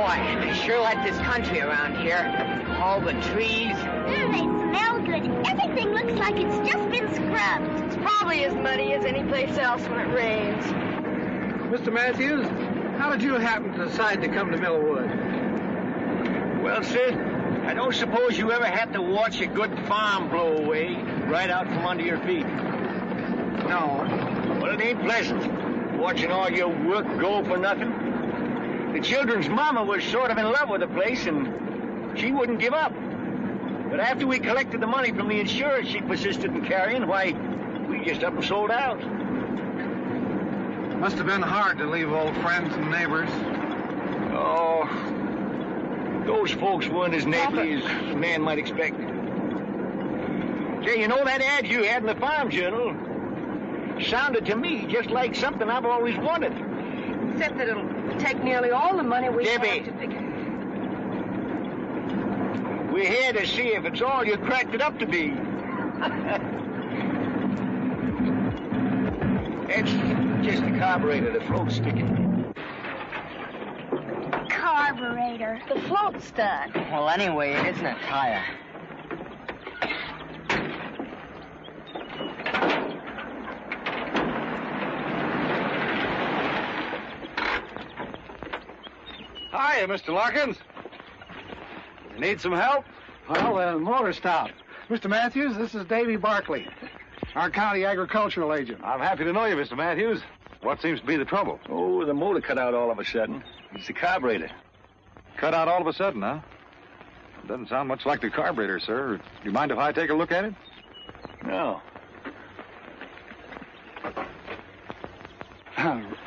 I sure like this country around here. All the trees. They smell good. Everything looks like it's just been scrubbed. It's probably as muddy as any place else when it rains. Mr. Matthews, how did you happen to decide to come to Millwood? Well, Sid, I don't suppose you ever had to watch a good farm blow away right out from under your feet. No. Well, it ain't pleasant, watching all your work go for nothing. The children's mama was sort of in love with the place, and she wouldn't give up. But after we collected the money from the insurance she persisted in carrying, why, we just up and sold out. Must have been hard to leave old friends and neighbors. Oh, those folks weren't as neighborly as a man might expect. Say, you know that ad you had in the Farm Journal sounded to me just like something I've always wanted. Except that it'll take nearly all the money we Debbie. have to pick. We're here to see if it's all you cracked it up to be. It's just the carburetor, the float's sticking. Carburetor. The float's done. Well, anyway, it isn't a tire. Hiya, Mr. Larkins. You need some help? Well, the motor stopped. Mr. Matthews, this is Davy Barkley, our county agricultural agent. I'm happy to know you, Mr. Matthews. What seems to be the trouble? Oh, the motor cut out all of a sudden. It's the carburetor. Cut out all of a sudden, huh? Doesn't sound much like the carburetor, sir. Do you mind if I take a look at it? No.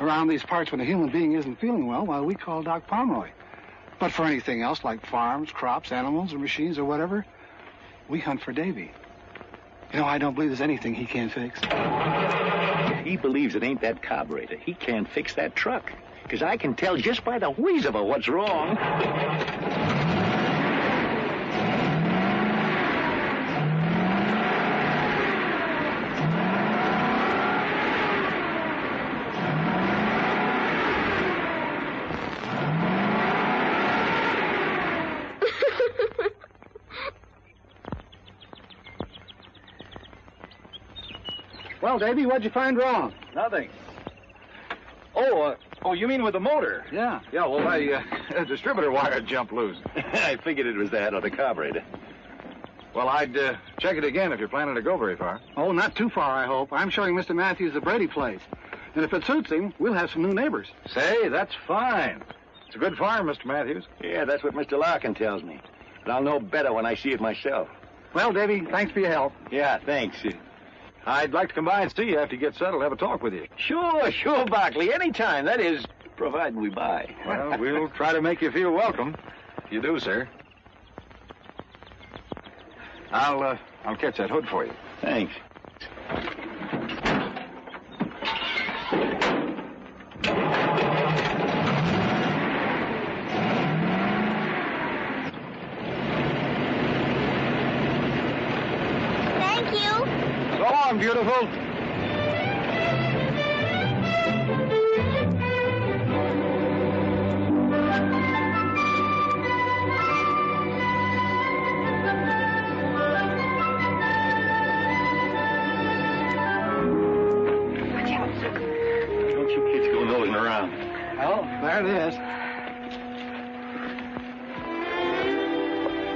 Around these parts, when a human being isn't feeling well, why, we call Doc Pomeroy. But for anything else, like farms, crops, animals, or machines, or whatever, we hunt for Davy. You know, I don't believe there's anything he can't fix. He believes it ain't that carburetor. He can't fix that truck. Because I can tell just by the wheeze of it what's wrong. Well, Davy, what'd you find wrong? Nothing. Oh, you mean with the motor? Yeah. Yeah, well, the distributor wire jumped loose. I figured it was that or the carburetor. Well, I'd check it again if you're planning to go very far. Oh, not too far, I hope. I'm showing Mr. Matthews the Brady place. And if it suits him, we'll have some new neighbors. Say, that's fine. It's a good farm, Mr. Matthews. Yeah, that's what Mr. Larkin tells me. But I'll know better when I see it myself. Well, Davy, thanks for your help. Yeah, thanks. I'd like to come by and see you after you get settled, have a talk with you. Sure, Barkley. Anytime. That is, provided we buy. Well, we'll try to make you feel welcome. If you do, sir. I'll catch that hood for you. Thanks. Thank you. Go on, beautiful. Don't you kids go nosing around. Oh, there it is.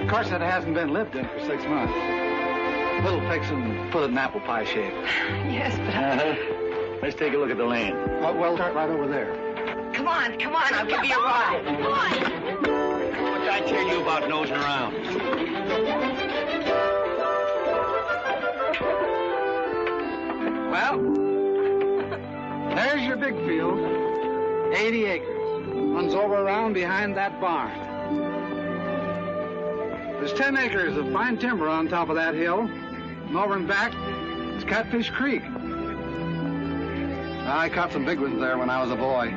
Of course, it hasn't been lived in for 6 months. Little fix and put it in apple pie shape. Yes, but Let's take a look at the land. Well, start right over there. Come on, I'll give you a ride. Come on. What did I tell you about nosing around? Well, there's your big field. 80 acres. Runs over around behind that barn. There's 10 acres of fine timber on top of that hill. And over and back is Catfish Creek. I caught some big ones there when I was a boy.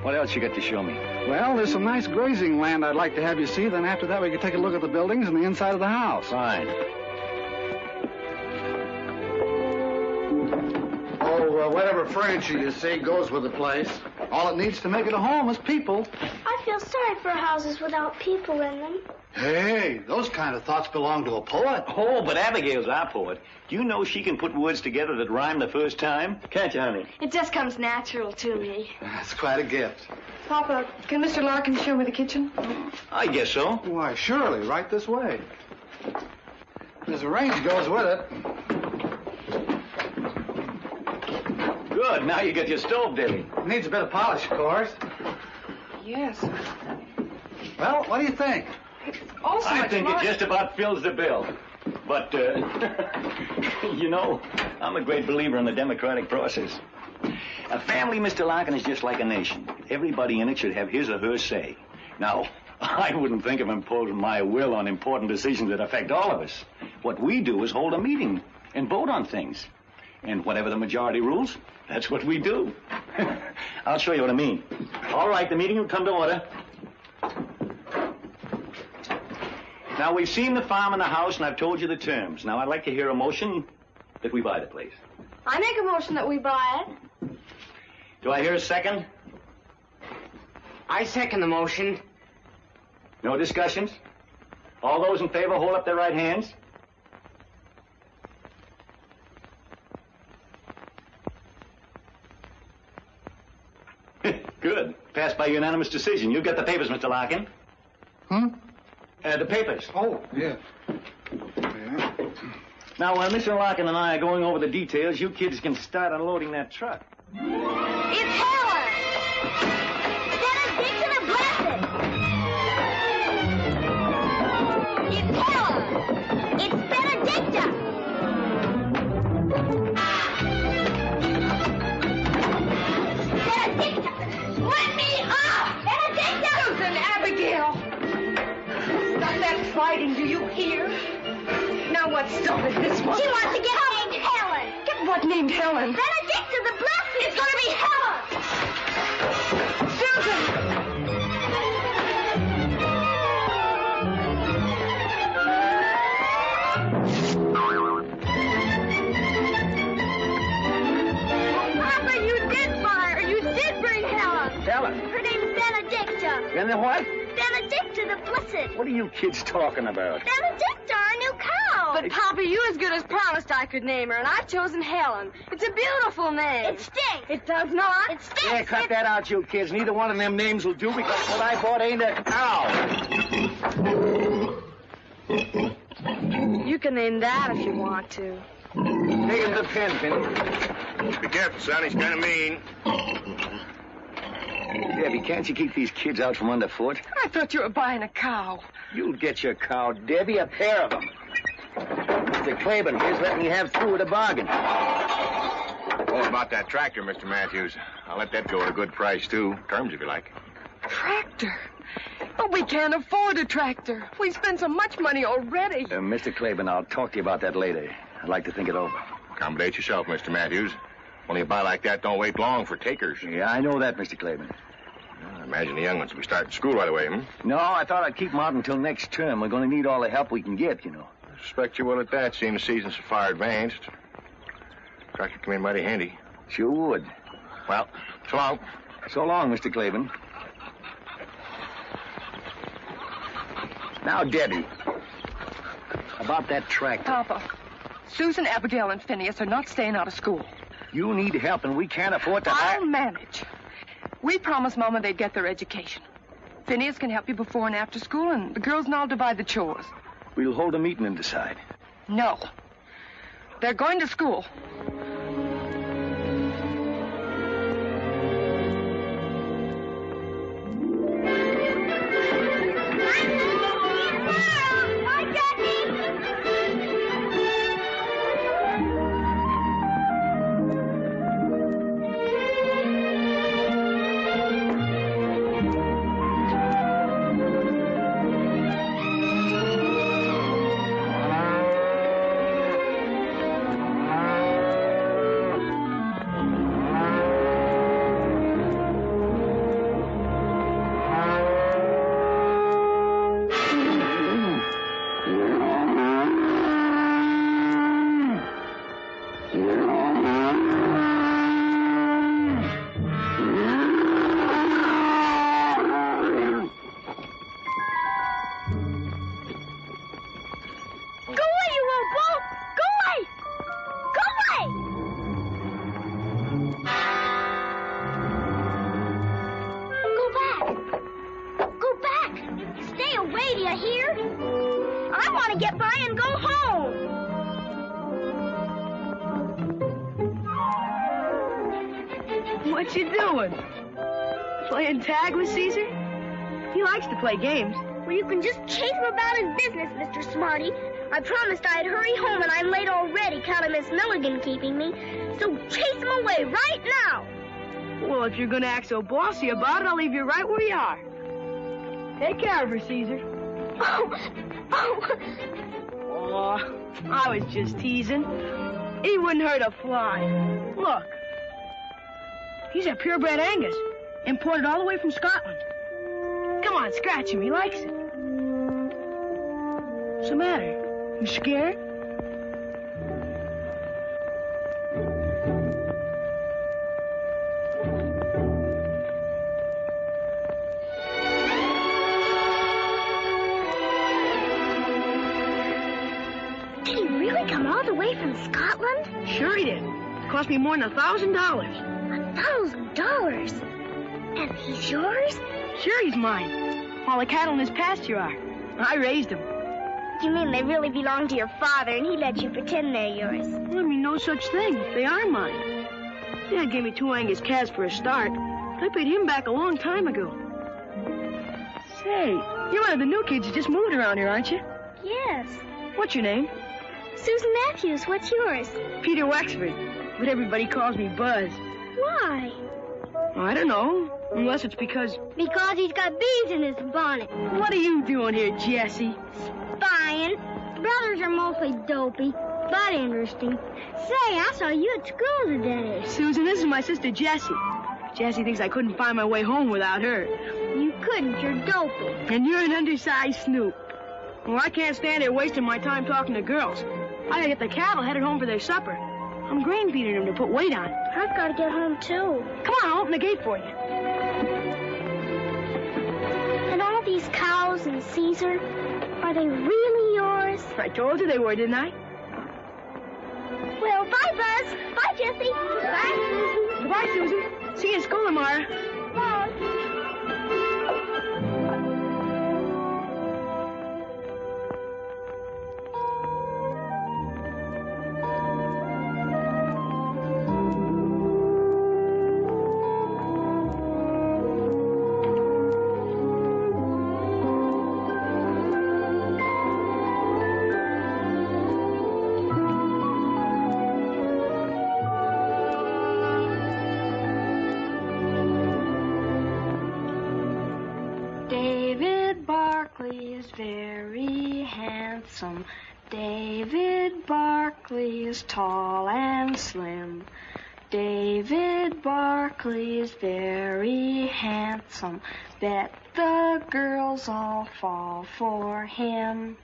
What else you got to show me? Well, there's some nice grazing land I'd like to have you see. Then after that, we could take a look at the buildings and the inside of the house. Fine. Oh, So whatever furniture you see goes with the place. All it needs to make it a home is people. I feel sorry for houses without people in them. Hey, those kind of thoughts belong to a poet. Oh, but Abigail's our poet. Do you know she can put words together that rhyme the first time? Can't you, honey? It just comes natural to me. That's quite a gift. Papa, can Mr. Larkin show me the kitchen? I guess so. Why, surely, right this way. There's a range goes with it. Good. Now you get your stove, Debbie. Needs a bit of polish, of course. Yes. Well, what do you think? Also, I think it just about fills the bill. But, you know, I'm a great believer in the democratic process. A family, Mr. Larkin, is just like a nation. Everybody in it should have his or her say. Now, I wouldn't think of imposing my will on important decisions that affect all of us. What we do is hold a meeting and vote on things. And whatever the majority rules, that's what we do. I'll show you what I mean. All right, the meeting will come to order. Now, we've seen the farm and the house, and I've told you the terms. Now, I'd like to hear a motion that we buy the place. I make a motion that we buy it. Do I hear a second? I second the motion. No discussions? All those in favor, hold up their right hands. Good. Passed by unanimous decision. You get the papers, Mr. Larkin. The papers. Oh, yeah. Yeah. Now, while Mr. Larkin and I are going over the details, you kids can start unloading that truck. It's Helen! Benediction and blessed! It's Helen! It's Benedicta! Benedicta! Let me off! Benedicta! Susan, Abigail! Stop that fighting, do you hear? Now what started this one? She wants to get named Helen! Get what named Helen? Benedicta the Blessed! It's gonna be Helen! Susan! Papa, you did buy her! You did bring Helen! Helen? Her name's Benedicta! And then what? Benedicta the Blessed! What are you kids talking about? Benedicta, our new cow! But, Papa, you as good as promised I could name her, and I've chosen Helen. It's a beautiful name. It stinks! It does not. It stinks! Yeah, cut that out, you kids. Neither one of them names will do because what I bought ain't a cow. You can name that if you want to. Take him the pen, Penny. Be careful, son. He's kind of mean. Debbie, can't you keep these kids out from underfoot? I thought you were buying a cow. You'll get your cow, Debbie, a pair of them. Mr. Claiborne here's letting me have through with a bargain. What about that tractor, Mr. Matthews? I'll let that go at a good price, too. Terms, if you like. Tractor? But we can't afford a tractor. We spent so much money already. Mr. Claiborne, I'll talk to you about that later. I'd like to think it over. Accommodate yourself, Mr. Matthews. Only a buy like that don't wait long for takers. Yeah, I know that, Mr. Claiborne. I imagine the young ones will be starting school right away, No, I thought I'd keep them out until next term. We're going to need all the help we can get, you know. I suspect you will at that, seeing the season's so far advanced. Tractor come in mighty handy. Sure would. Well, so long. So long, Mr. Claiborne. Now, Debbie, about that tractor. Papa, Susan, Abigail, and Phineas are not staying out of school. You need help, and we can't afford to I'll manage. We promised Mama they'd get their education. Phineas can help you before and after school, and the girls and I'll divide the chores. We'll hold a meeting and decide. No. They're going to school. to get by and go home. What you doing? Playing tag with Caesar? He likes to play games. Well, you can just chase him about his business, Mr. Smarty. I promised I'd hurry home, and I'm late already, counting Miss Milligan keeping me. So chase him away right now. Well, if you're going to act so bossy about it, I'll leave you right where you are. Take care of her, Caesar. Oh, I was just teasing. He wouldn't hurt a fly. Look. He's a purebred Angus, imported all the way from Scotland. Come on, scratch him. He likes it. What's the matter? You scared? Did he really come all the way from Scotland? Sure he did. Cost me more than $1,000. $1,000? And he's yours? Sure he's mine. All the cattle in his pasture are. I raised them. You mean they really belong to your father and he let you pretend they're yours? Well, I mean, no such thing. They are mine. Dad gave me 2 Angus calves for a start. I paid him back a long time ago. Say, you're one of the new kids who just moved around here, aren't you? Yes. What's your name? Susan Matthews, what's yours? Peter Wexford. But everybody calls me Buzz. Why? I don't know. Unless it's because... Because he's got bees in his bonnet. What are you doing here, Jessie? Spying. Brothers are mostly dopey, but interesting. Say, I saw you at school today. Susan, this is my sister Jessie. Jessie thinks I couldn't find my way home without her. You couldn't, you're dopey. And you're an undersized snoop. Well, I can't stand here wasting my time talking to girls. I gotta get the cattle headed home for their supper. I'm grain feeding them to put weight on. I've got to get home, too. Come on, I'll open the gate for you. And all these cows and Caesar, are they really yours? I told you they were, didn't I? Well, bye, Buzz. Bye, Jessie. Bye, Susan. Goodbye, Susan. See you in school tomorrow. Bye. Very handsome. David Barkley is tall and slim. David Barkley is very handsome. Bet the girls all fall for him.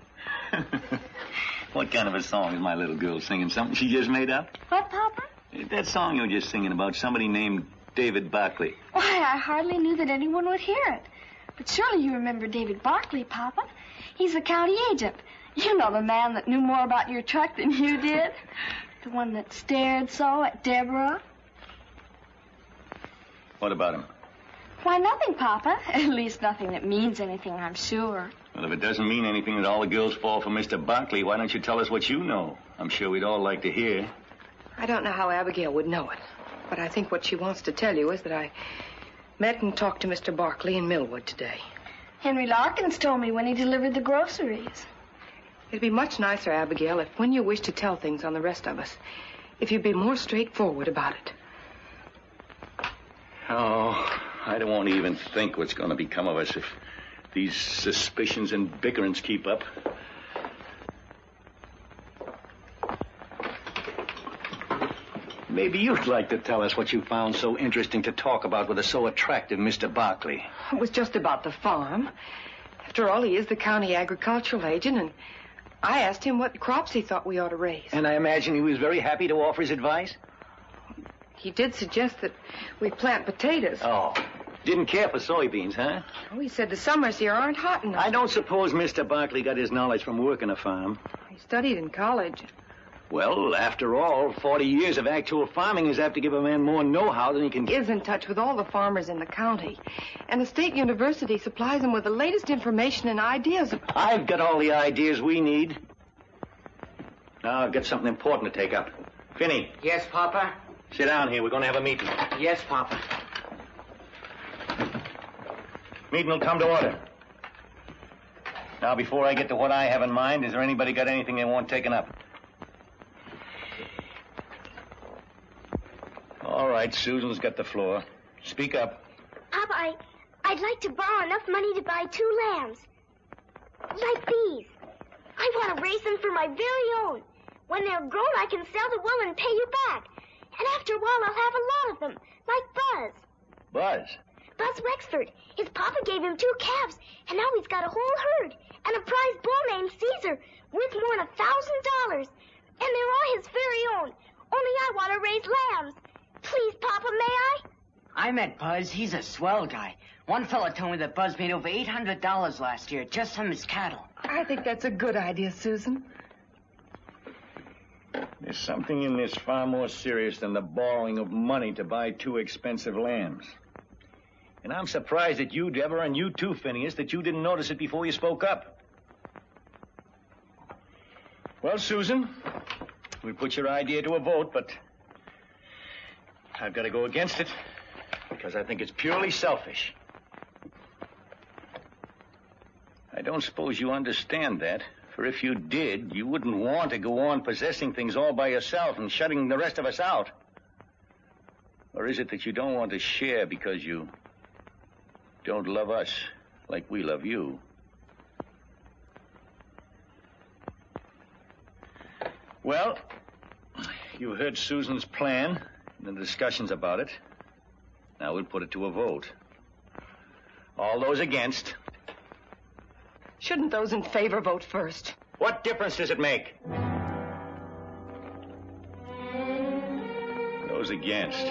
What kind of a song is my little girl singing? Something she just made up? What, Papa? That song you were just singing about somebody named David Barkley. Why, I hardly knew that anyone would hear it. But surely you remember David Barkley, Papa. He's the county agent. You know, the man that knew more about your truck than you did. The one that stared so at Deborah. What about him? Why, nothing, Papa. At least nothing that means anything, I'm sure. Well, if it doesn't mean anything that all the girls fall for Mr. Barkley, why don't you tell us what you know? I'm sure we'd all like to hear. I don't know how Abigail would know it, but I think what she wants to tell you is that I met and talked to Mr. Barkley in Millwood today. Henry Larkins told me when he delivered the groceries. It'd be much nicer, Abigail, if when you wish to tell things on the rest of us, if you'd be more straightforward about it. Oh, I don't want to even think what's going to become of us if these suspicions and bickerings keep up. Maybe you'd like to tell us what you found so interesting to talk about with a so attractive Mr. Barkley. It was just about the farm. After all, he is the county agricultural agent, and I asked him what crops he thought we ought to raise. And I imagine he was very happy to offer his advice? He did suggest that we plant potatoes. Oh, didn't care for soybeans, huh? Oh, he said the summers here aren't hot enough. I don't suppose Mr. Barkley got his knowledge from working a farm. He studied in college. Well, after all, 40 years of actual farming is apt to give a man more know-how than he can... He is in touch with all the farmers in the county. And the state university supplies him with the latest information and ideas. I've got all the ideas we need. Now, I've got something important to take up. Finney. Yes, Papa? Sit down here. We're going to have a meeting. Yes, Papa. Meeting will come to order. Now, before I get to what I have in mind, is there anybody got anything they want taken up? All right, Susan's got the floor. Speak up. Papa, I'd like to borrow enough money to buy 2 lambs. Like these. I want to raise them for my very own. When they're grown, I can sell the wool and pay you back. And after a while, I'll have a lot of them, like Buzz. Buzz? Buzz Wexford. His papa gave him 2 calves, and now he's got a whole herd. And a prize bull named Caesar, worth more than $1,000. And they're all his very own. Only I want to raise lambs. Please, Papa, may I? I met Buzz. He's a swell guy. One fella told me that Buzz made over $800 last year just from his cattle. I think that's a good idea, Susan. There's something in this far more serious than the borrowing of money to buy 2 expensive lambs. And I'm surprised at you, Deborah, and you too, Phineas, that you didn't notice it before you spoke up. Well, Susan, we put your idea to a vote, but I've got to go against it because I think it's purely selfish. I don't suppose you understand that, for if you did, you wouldn't want to go on possessing things all by yourself and shutting the rest of us out. Or is it that you don't want to share because you don't love us like we love you? Well, you heard Susan's plan and the discussions about it. Now we'll put it to a vote. All those against. Shouldn't those in favor vote first? What difference does it make? Those against.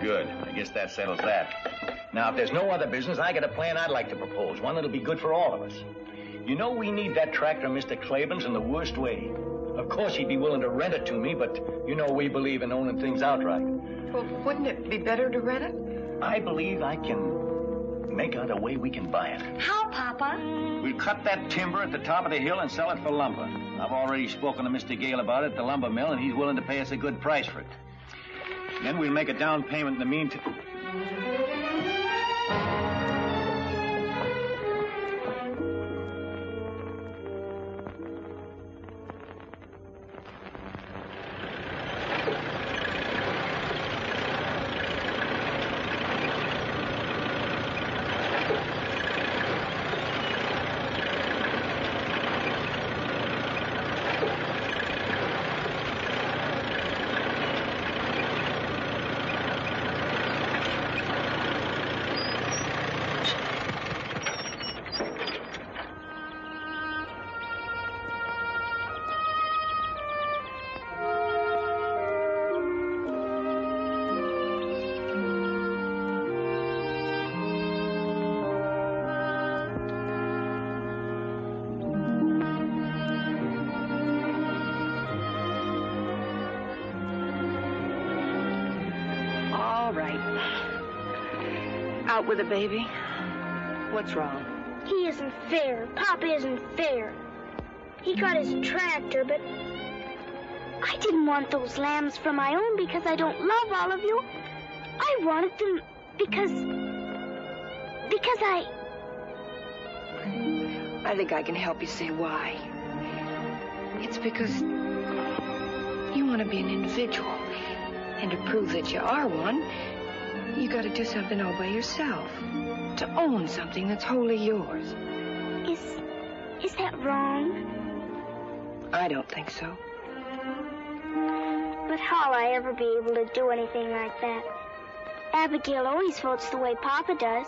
Good. I guess that settles that. Now, if there's no other business, I got a plan I'd like to propose. One that'll be good for all of us. You know we need that tractor of Mr. Claiborne's in the worst way. Of course, he'd be willing to rent it to me, but you know we believe in owning things outright. Well, wouldn't it be better to rent it? I believe I can make out a way we can buy it. How, Papa? We'll cut that timber at the top of the hill and sell it for lumber. I've already spoken to Mr. Gale about it at the lumber mill, and he's willing to pay us a good price for it. Then we'll make a down payment in the meantime. Out with the baby. What's wrong? He isn't fair. Papa isn't fair. He got his tractor, but I didn't want those lambs for my own because I don't love all of you. I wanted them because I think I can help you say why. It's because you want to be an individual. And to prove that you are one, you got to do something all by yourself. To own something that's wholly yours. Is that wrong? I don't think so. But how'll I ever be able to do anything like that? Abigail always votes the way Papa does.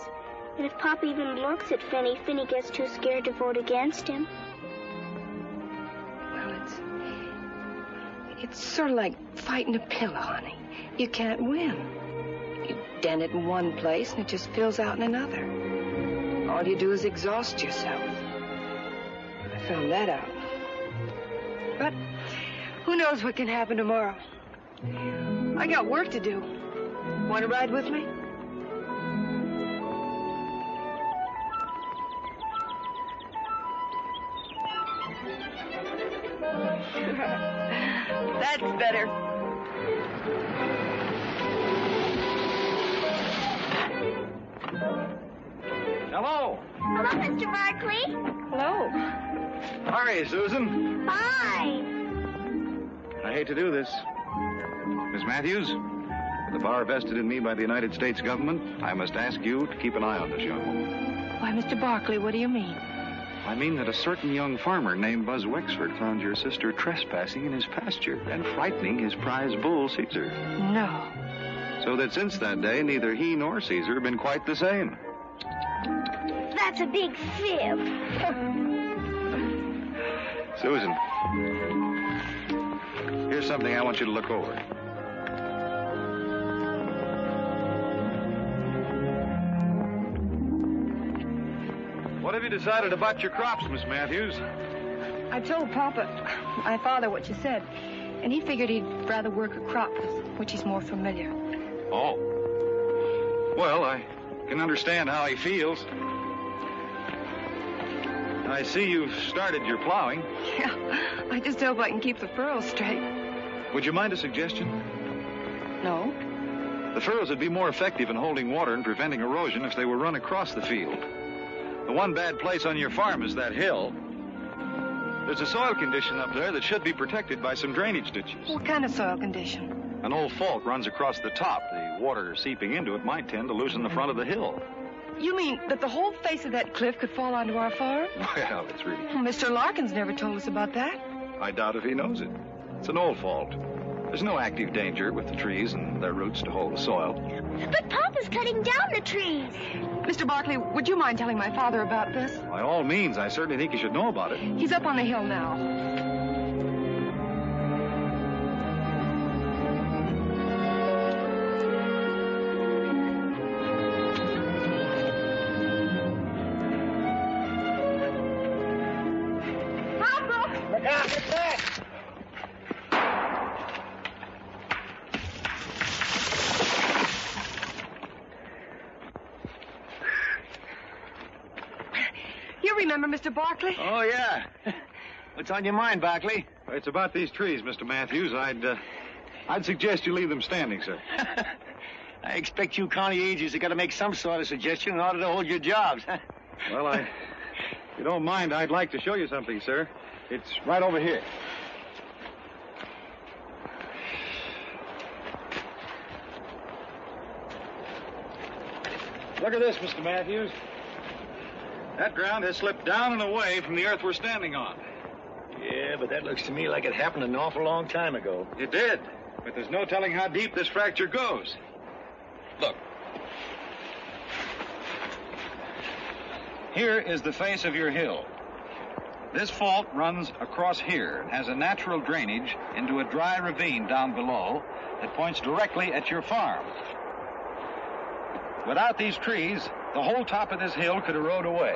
And if Papa even looks at Finney, Finney gets too scared to vote against him. Well, It's sort of like fighting a pillow, honey. You can't win. You dent it in one place and it just fills out in another. All you do is exhaust yourself. I found that out. But who knows what can happen tomorrow? I got work to do. Want to ride with me? That's better. Hello. Hello, Mr. Barkley. Hello. Hi, Susan. Bye. I hate to do this. Miss Matthews, with the power vested in me by the United States government, I must ask you to keep an eye on this young woman. Why, Mr. Barkley, what do you mean? I mean that a certain young farmer named Buzz Wexford found your sister trespassing in his pasture and frightening his prize bull, Caesar. No. So that since that day, neither he nor Caesar have been quite the same. That's a big fib. Susan, here's something I want you to look over. What have you decided about your crops, Miss Matthews? I told Papa, my father, what you said, and he figured he'd rather work a crop with which he's more familiar. Oh. Well, I can understand how he feels. I see you've started your plowing. Yeah, I just hope I can keep the furrows straight. Would you mind a suggestion? No? The furrows would be more effective in holding water and preventing erosion if they were run across the field. The one bad place on your farm is that hill. There's a soil condition up there that should be protected by some drainage ditches. What kind of soil condition? An old fault runs across the top. The water seeping into it might tend to loosen the front of the hill. You mean that the whole face of that cliff could fall onto our farm? Well, it's really... Mr. Larkins never told us about that. I doubt if he knows it. It's an old fault. There's no active danger with the trees and their roots to hold the soil. But Papa's cutting down the trees. Mr. Barkley, would you mind telling my father about this? By all means, I certainly think you should know about it. He's up on the hill now. Remember Mr. Barkley? Oh, yeah. What's on your mind, Barkley? It's about these trees, Mr. Matthews. I'd suggest you leave them standing, sir. I expect you county agents have got to make some sort of suggestion in order to hold your jobs. Well, if you don't mind, I'd like to show you something, sir. It's right over here. Look at this, Mr. Matthews. That ground has slipped down and away from the earth we're standing on. Yeah, but that looks to me like it happened an awful long time ago. It did, but there's no telling how deep this fracture goes. Look. Here is the face of your hill. This fault runs across here and has a natural drainage into a dry ravine down below that points directly at your farm. Without these trees, the whole top of this hill could erode away.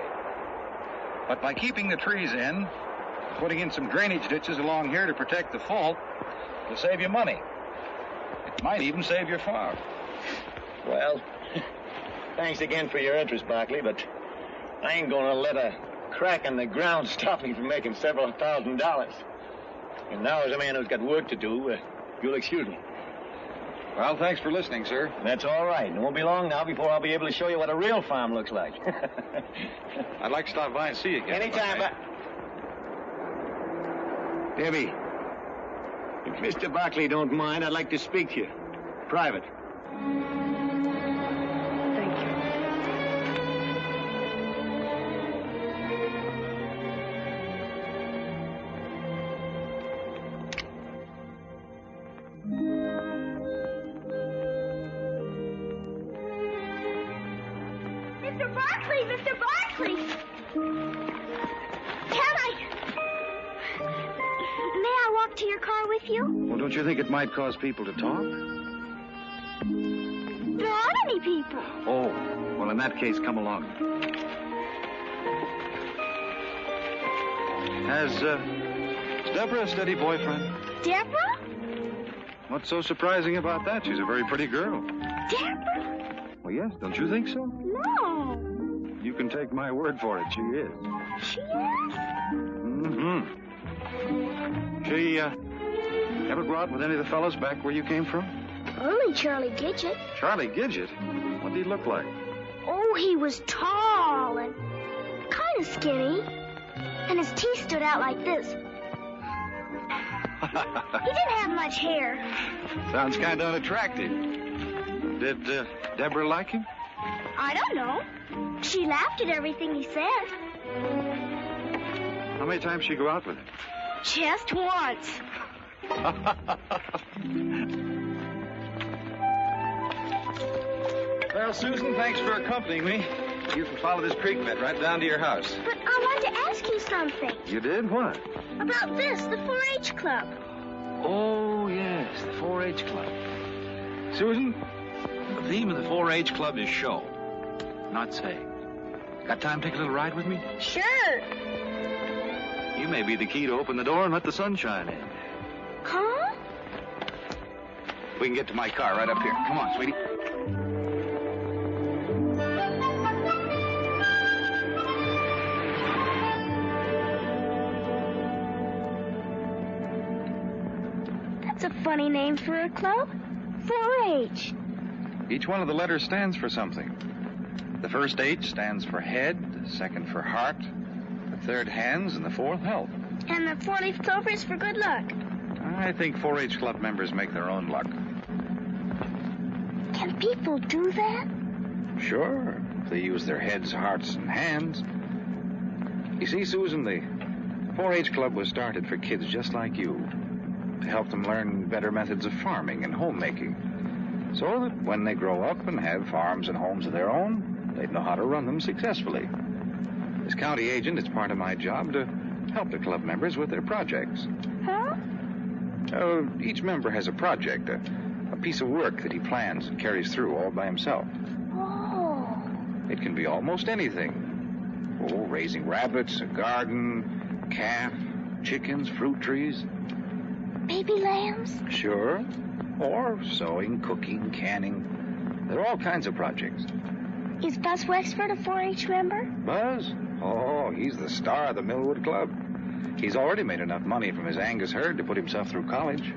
But by keeping the trees in, putting in some drainage ditches along here to protect the fault, it'll save you money. It might even save your farm. Well, thanks again for your interest, Barkley, but I ain't going to let a crack in the ground stop me from making several $1,000s. And now, as a man who's got work to do, you'll excuse me. Well, thanks for listening, sir. That's all right. It won't be long now before I'll be able to show you what a real farm looks like. I'd like to stop by and see you again. Anytime, Debbie, if Mr. Barkley don't mind, I'd like to speak to you. Private. Thank you. Mr. Barkley! Mr. Barkley! Can I... May I walk to your car with you? Well, don't you think it might cause people to talk? There aren't any people. Oh, well, in that case, come along. Has Deborah a steady boyfriend? Deborah? What's so surprising about that? She's a very pretty girl. Deborah? Well, yes, don't you think so? No. You can take my word for it, she is. She is? Mm-hmm. She, ever go out with any of the fellas back where you came from? Only Charlie Gidget. Charlie Gidget? What did he look like? Oh, he was tall and kind of skinny. And his teeth stood out like this. He didn't have much hair. Sounds kind of unattractive. Did Deborah like him? I don't know. She laughed at everything he said. How many times did she go out with him? Just once. Well, Susan, thanks for accompanying me. You can follow this creek bed right down to your house. But I wanted to ask you something. You did? What? About this, the 4-H club. Oh, yes, the 4-H club. Susan, the theme of the 4-H club is show, not say. Got time to take a little ride with me? Sure. You may be the key to open the door and let the sunshine in. Huh? We can get to my car right up here. Come on, sweetie. That's a funny name for a club. 4-H. Each one of the letters stands for something. The first H stands for head, the second for heart, the third hands, and the fourth health. And the 4-leaf clover is for good luck. I think 4-H club members make their own luck. Can people do that? Sure, if they use their heads, hearts, and hands. You see, Susan, the 4-H club was started for kids just like you, to help them learn better methods of farming and homemaking, so that when they grow up and have farms and homes of their own, they'd know how to run them successfully. As county agent, it's part of my job to help the club members with their projects. Huh? Each member has a project, a piece of work that he plans and carries through all by himself. Oh. It can be almost anything. Oh, raising rabbits, a garden, calf, chickens, fruit trees. Baby lambs? Sure. Or sewing, cooking, canning. There are all kinds of projects. Is Buzz Wexford a 4-H member? Buzz? Oh, he's the star of the Millwood Club. He's already made enough money from his Angus herd to put himself through college.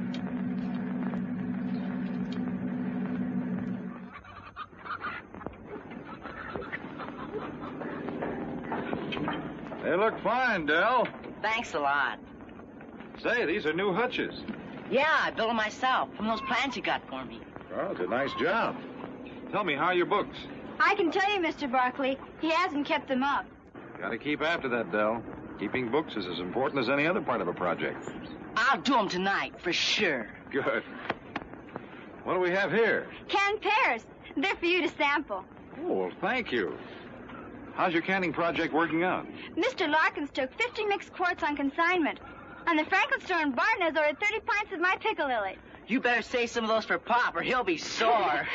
They look fine, Del. Thanks a lot. Say, these are new hutches. Yeah, I built them myself from those plans you got for me. Oh, it's a nice job. Tell me, how are your books? I can tell you, Mr. Barkley, he hasn't kept them up. Got to keep after that, Del. Keeping books is as important as any other part of a project. I'll do them tonight, for sure. Good. What do we have here? Canned pears. They're for you to sample. Oh, well, thank you. How's your canning project working out? Mr. Larkins took 50 mixed quarts on consignment. And the Franklin store in Barton has ordered 30 pints of my pickle lily. You better save some of those for Pop, or he'll be sore.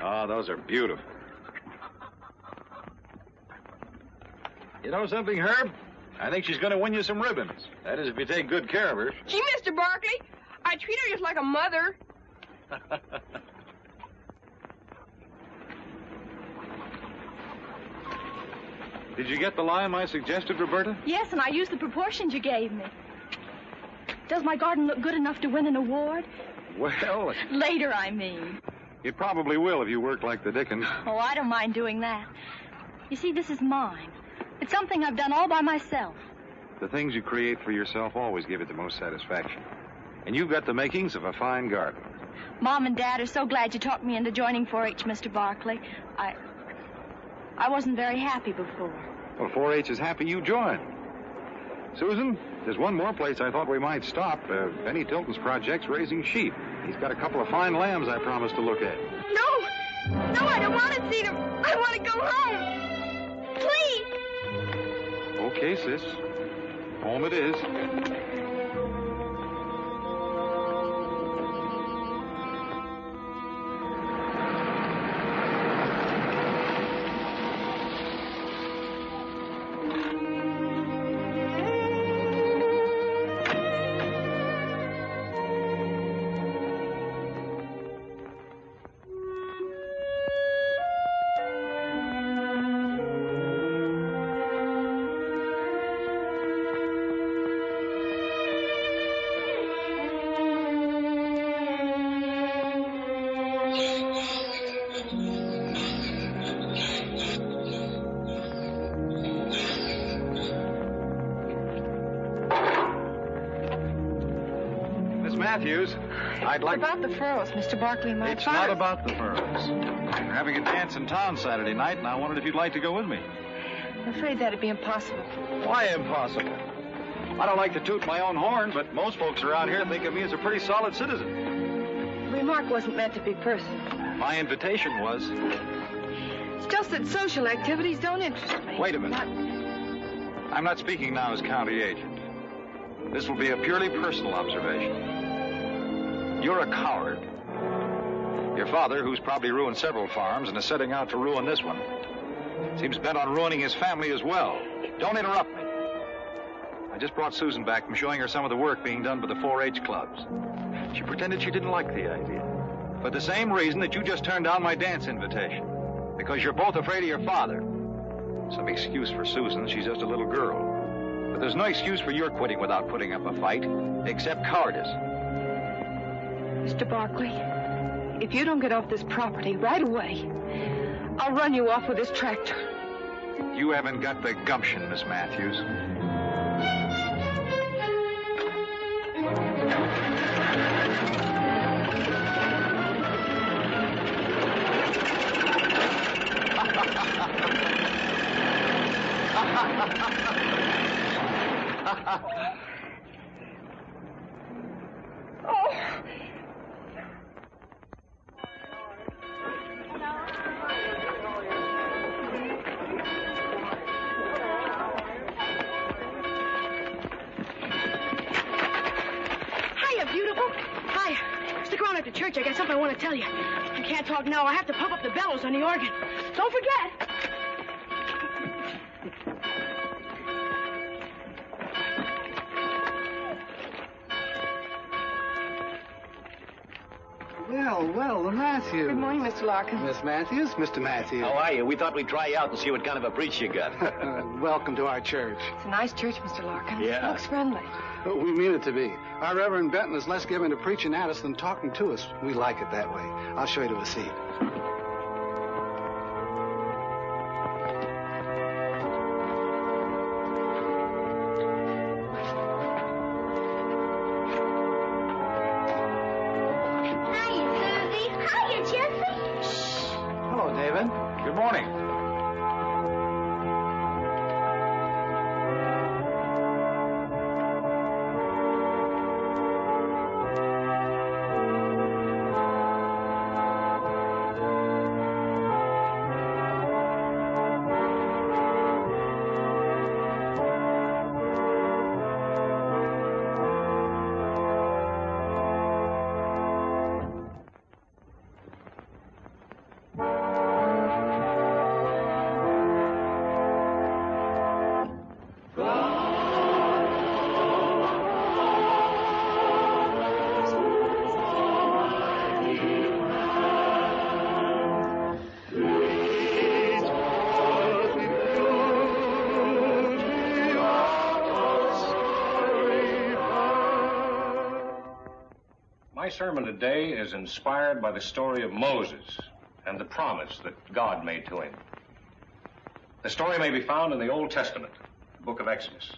Oh, those are beautiful. You know something, Herb? I think she's going to win you some ribbons. That is, if you take good care of her. Gee, Mr. Barkley, I treat her just like a mother. Did you get the lime I suggested, Roberta? Yes, and I used the proportions you gave me. Does my garden look good enough to win an award? Well, Later, I mean. it probably will if you work like the Dickens. Oh, I don't mind doing that. You see, this is mine. It's something I've done all by myself. The things you create for yourself always give it the most satisfaction. And you've got the makings of a fine garden. Mom and Dad are so glad you talked me into joining 4-H, Mr. Barkley. I wasn't very happy before. Well, 4-H is happy you joined. Susan, there's one more place I thought we might stop. Benny Tilton's project's raising sheep. He's got a couple of fine lambs I promised to look at. No, I don't want to see them. I want to go home. Please. Okay, sis. Home it is. Matthews, I'd like... About the furrows, Mr. Barkley, my It's father... not about the furrows. We're having a dance in town Saturday night, and I wondered if you'd like to go with me. I'm afraid that'd be impossible. Why impossible? I don't like to toot my own horn, but most folks around here think of me as a pretty solid citizen. The remark wasn't meant to be personal. My invitation was... It's just that social activities don't interest me. Wait a minute. I'm not speaking now as county agent. This will be a purely personal observation. You're a coward. Your father, who's probably ruined several farms and is setting out to ruin this one, seems bent on ruining his family as well. Don't interrupt me. I just brought Susan back from showing her some of the work being done by the 4-H clubs. She pretended she didn't like the idea. For the same reason that you just turned down my dance invitation. Because you're both afraid of your father. Some excuse for Susan. She's just a little girl. But there's no excuse for your quitting without putting up a fight, except cowardice. Mr. Barkley, if you don't get off this property right away, I'll run you off with this tractor. You haven't got the gumption, Miss Matthews. Church, I got something I want to tell you. I can't talk now. I have to pump up the bellows on the organ. Don't forget. Well, the Matthews. Good morning, Mr. Larkin. Miss Matthews, Mr. Matthews. How are you? We thought we'd try you out and see what kind of a preach you got. Welcome to our church. It's a nice church, Mr. Larkin. Yeah. It looks friendly. We mean it to be. Our Reverend Benton is less given to preaching at us than talking to us. We like it that way. I'll show you to a seat. Hiya, Susie. Hiya, Jesse. Shh. Hello, David. Good morning. My sermon today is inspired by the story of Moses and the promise that God made to him. The story may be found in the Old Testament, the book of Exodus.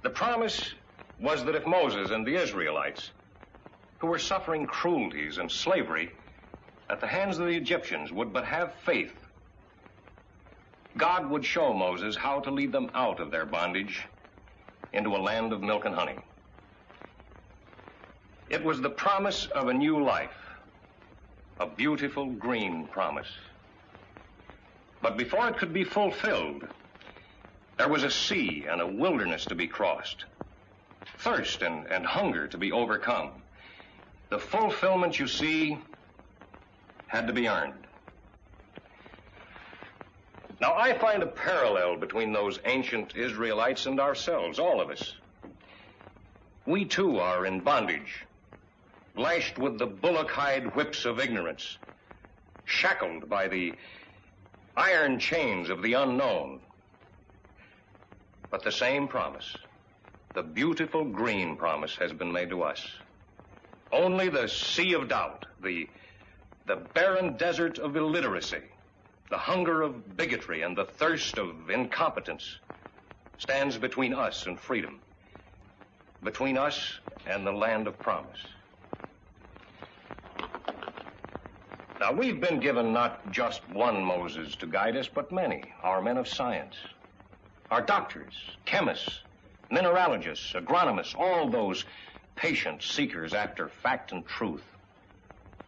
The promise was that if Moses and the Israelites, who were suffering cruelties and slavery at the hands of the Egyptians, would but have faith, God would show Moses how to lead them out of their bondage into a land of milk and honey. It was the promise of a new life, a beautiful green promise. But before it could be fulfilled, there was a sea and a wilderness to be crossed. thirst and hunger to be overcome. The fulfillment you see had to be earned. Now, I find a parallel between those ancient Israelites and ourselves, all of us. We, too, are in bondage, lashed with the bullock-hide whips of ignorance, shackled by the iron chains of the unknown. But the same promise, the beautiful green promise, has been made to us. Only the sea of doubt, the barren desert of illiteracy, the hunger of bigotry and the thirst of incompetence stands between us and freedom, between us and the land of promise. Now, we've been given not just one Moses to guide us, but many, our men of science, our doctors, chemists, mineralogists, agronomists, all those patient seekers after fact and truth,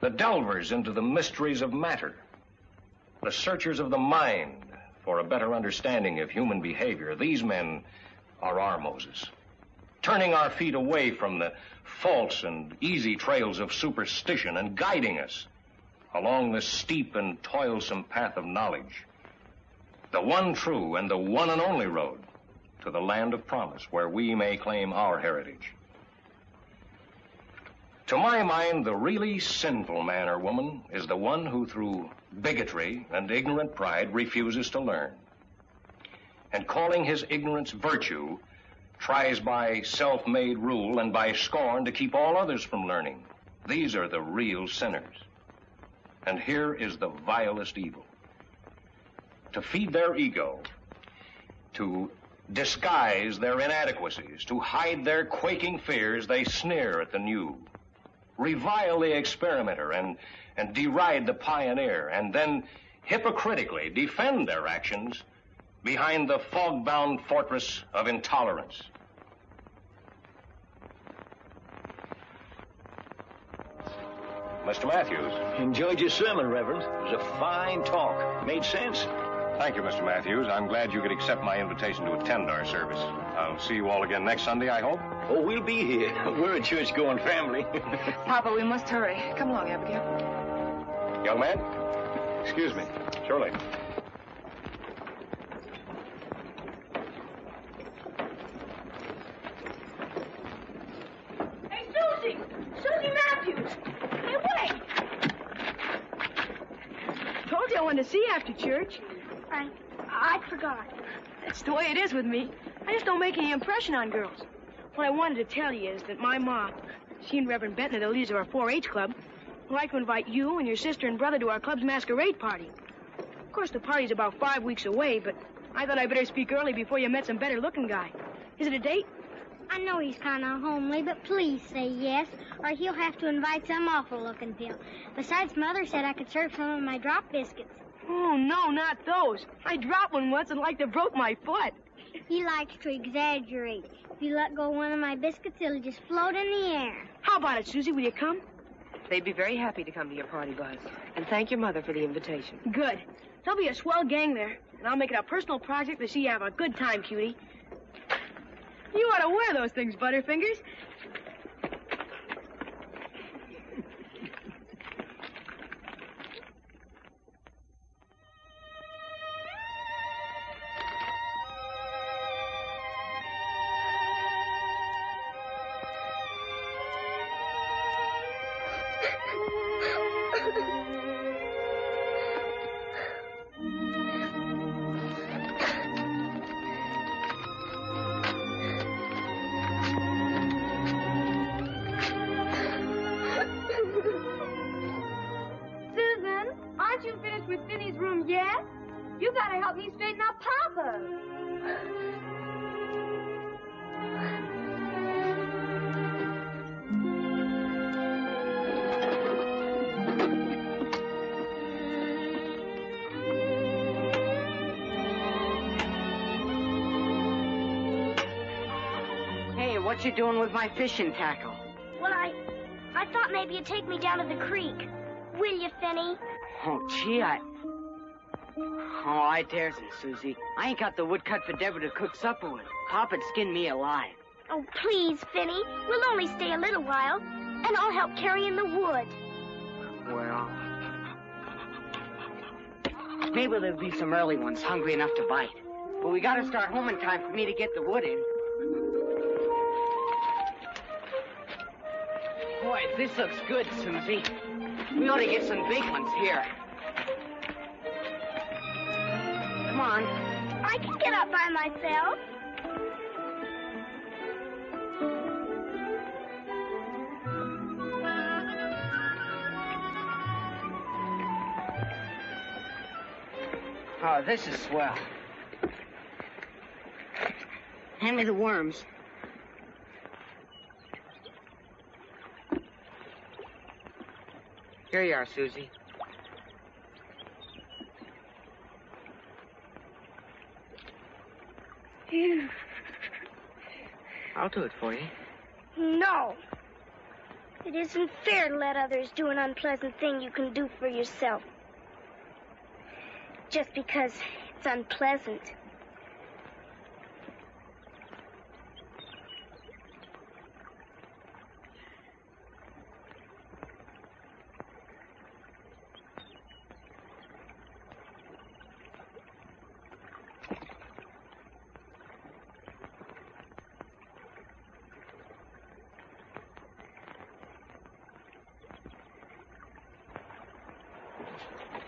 the delvers into the mysteries of matter, the searchers of the mind for a better understanding of human behavior. These men are our Moses, turning our feet away from the false and easy trails of superstition and guiding us along the steep and toilsome path of knowledge, the one true and the one and only road to the land of promise, where we may claim our heritage. To my mind, the really sinful man or woman is the one who, through bigotry and ignorant pride, refuses to learn, and calling his ignorance virtue, tries by self-made rule and by scorn to keep all others from learning. These are the real sinners. And here is the vilest evil. To feed their ego, to disguise their inadequacies, to hide their quaking fears, they sneer at the new, revile the experimenter, and deride the pioneer, and then hypocritically defend their actions behind the fog-bound fortress of intolerance. Mr. Matthews. Enjoyed your sermon, Reverend. It was a fine talk. Made sense. Thank you, Mr. Matthews. I'm glad you could accept my invitation to attend our service. I'll see you all again next Sunday, I hope. Oh, we'll be here. We're a church-going family. Papa, we must hurry. Come along, Abigail. Young man? Excuse me. Surely. Hey, Susie! Susie Matthews! Hey, wait! Told you I wanted to see you after church. I forgot. That's the way it is with me. I just don't make any impression on girls. What I wanted to tell you is that my mom, she and Reverend Benton are the leaders of our 4-H club, would like to invite you and your sister and brother to our club's masquerade party. Of course, the party's about 5 weeks away, but I thought I'd better speak early before you met some better-looking guy. Is it a date? I know he's kind of homely, but please say yes, or he'll have to invite some awful-looking pill. Besides, Mother said I could serve some of my drop biscuits. Oh, no, not those. I dropped one once and like to broke my foot. He likes to exaggerate. If you let go of one of my biscuits, it'll just float in the air. How about it, Susie? Will you come? They'd be very happy to come to your party, Buzz. And thank your mother for the invitation. Good. There'll be a swell gang there, and I'll make it a personal project to see you have a good time, cutie. You ought to wear those things, Butterfingers. Help me straighten up Papa. Hey, what you doing with my fishing tackle? Well, I thought maybe you'd take me down to the creek. Will you, Finney? Oh, gee, Oh, I daresn't, Susie. I ain't got the wood cut for Deborah to cook supper with. Papa'd skin me alive. Oh, please, Finny. We'll only stay a little while, and I'll help carry in the wood. Well, maybe there'll be some early ones hungry enough to bite. But we gotta start home in time for me to get the wood in. Boy, this looks good, Susie. We ought to get some big ones here. Come on. I can get up by myself. Oh, this is swell. Hand me the worms. Here you are, Susie. I'll do it for you. No. It isn't fair to let others do an unpleasant thing you can do for yourself. Just because it's unpleasant.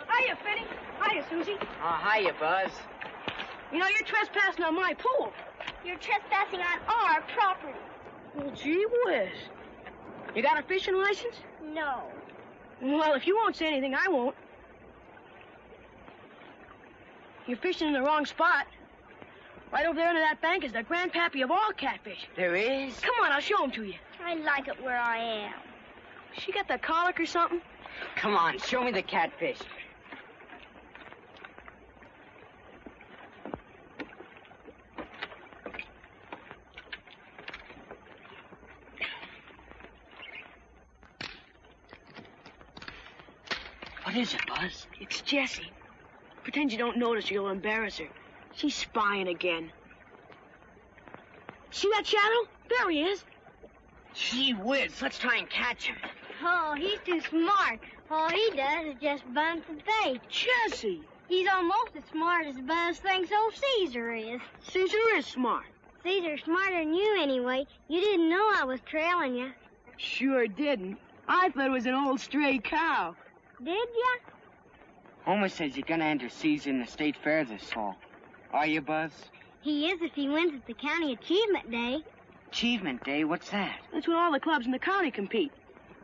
Hiya, Finny. Hiya, Susie. Oh, hiya, Buzz. You know, you're trespassing on my pool. You're trespassing on our property. Well, gee whiz. You got a fishing license? No. Well, if you won't say anything, I won't. You're fishing in the wrong spot. Right over there under that bank is the grandpappy of all catfish. There is? Come on, I'll show him to you. I like it where I am. She got the colic or something? Come on, show me the catfish. What is it, Buzz? It's Jessie. Pretend you don't notice or you'll embarrass her. She's spying again. See that shadow? There he is. Gee whiz, let's try and catch him. Oh, he's too smart. All he does is just bun for bait. Jessie! He's almost as smart as Buzz thinks old Caesar is. Caesar is smart. Caesar's smarter than you anyway. You didn't know I was trailing you. Sure didn't. I thought it was an old stray cow. Did ya? Homer says you're gonna enter Caesar in the state fair this fall. Are you, Buzz? He is if he wins at the County Achievement Day. Achievement Day? What's that? That's when all the clubs in the county compete.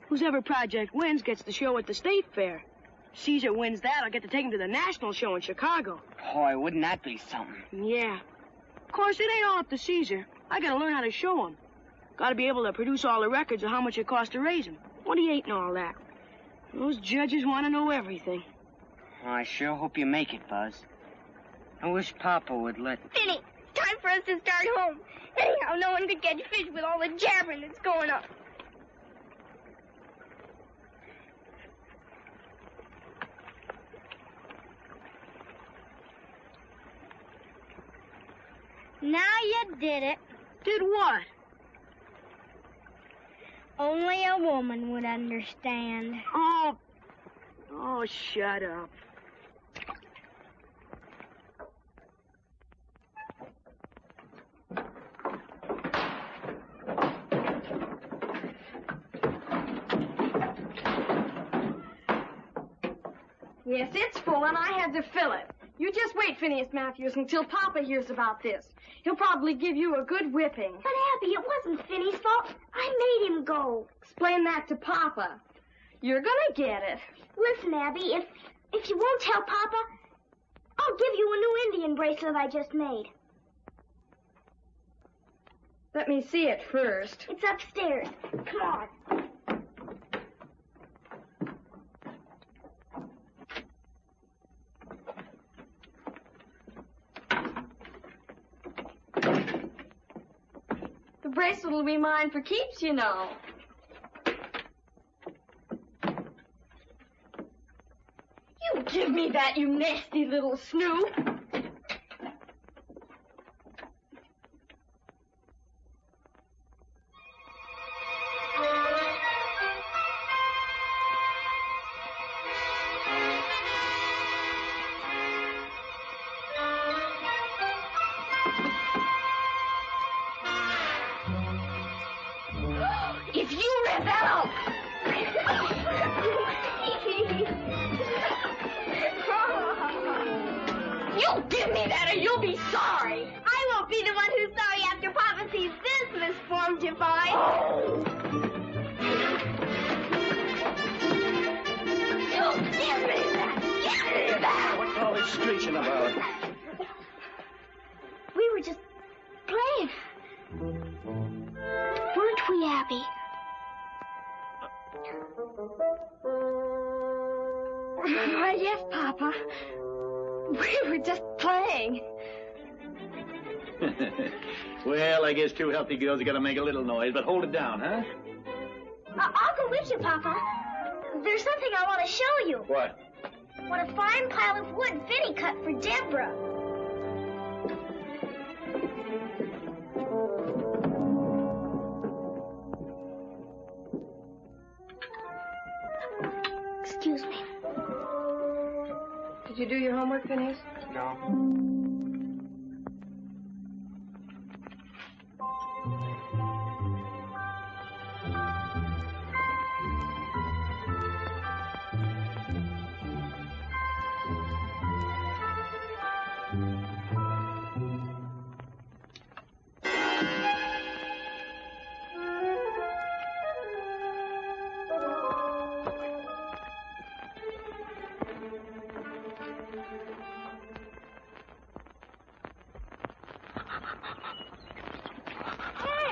Whosever project wins gets the show at the state fair. Caesar wins that, I'll get to take him to the national show in Chicago. Boy, wouldn't that be something? Yeah. Of course, it ain't all up to Caesar. I gotta learn how to show him. Gotta be able to produce all the records of how much it costs to raise him, what he ate and all that. Those judges want to know everything. I sure hope you make it, Buzz. I wish Papa would let... Finny, it's time for us to start home. Anyhow, no one could catch fish with all the jabbering that's going on. Now you did it. Did what? Only a woman would understand. Oh, shut up. Yes, it's full, and I had to fill it. You just wait, Phineas Matthews, until Papa hears about this. He'll probably give you a good whipping. But, Abby, it wasn't Finny's fault. I made him go. Explain that to Papa. You're gonna get it. Listen, Abby, if you won't tell Papa, I'll give you a new Indian bracelet I just made. Let me see it first. It's upstairs. Come on. The bracelet will be mine for keeps, you know. You give me that, you nasty little snoop. You give me that or you'll be sorry. I won't be the one who's sorry after Papa sees this misformed divine. You give me that. Give me that. What's all this screeching about? We were just playing. Weren't we, Abby? Why, yes, Papa. We were just playing. Well, I guess two healthy girls are going to make a little noise, but hold it down, huh? I'll go with you, Papa. There's something I want to show you. What? What a fine pile of wood Vinny cut for Deborah. Excuse me. Did you do your homework, Phineas? No.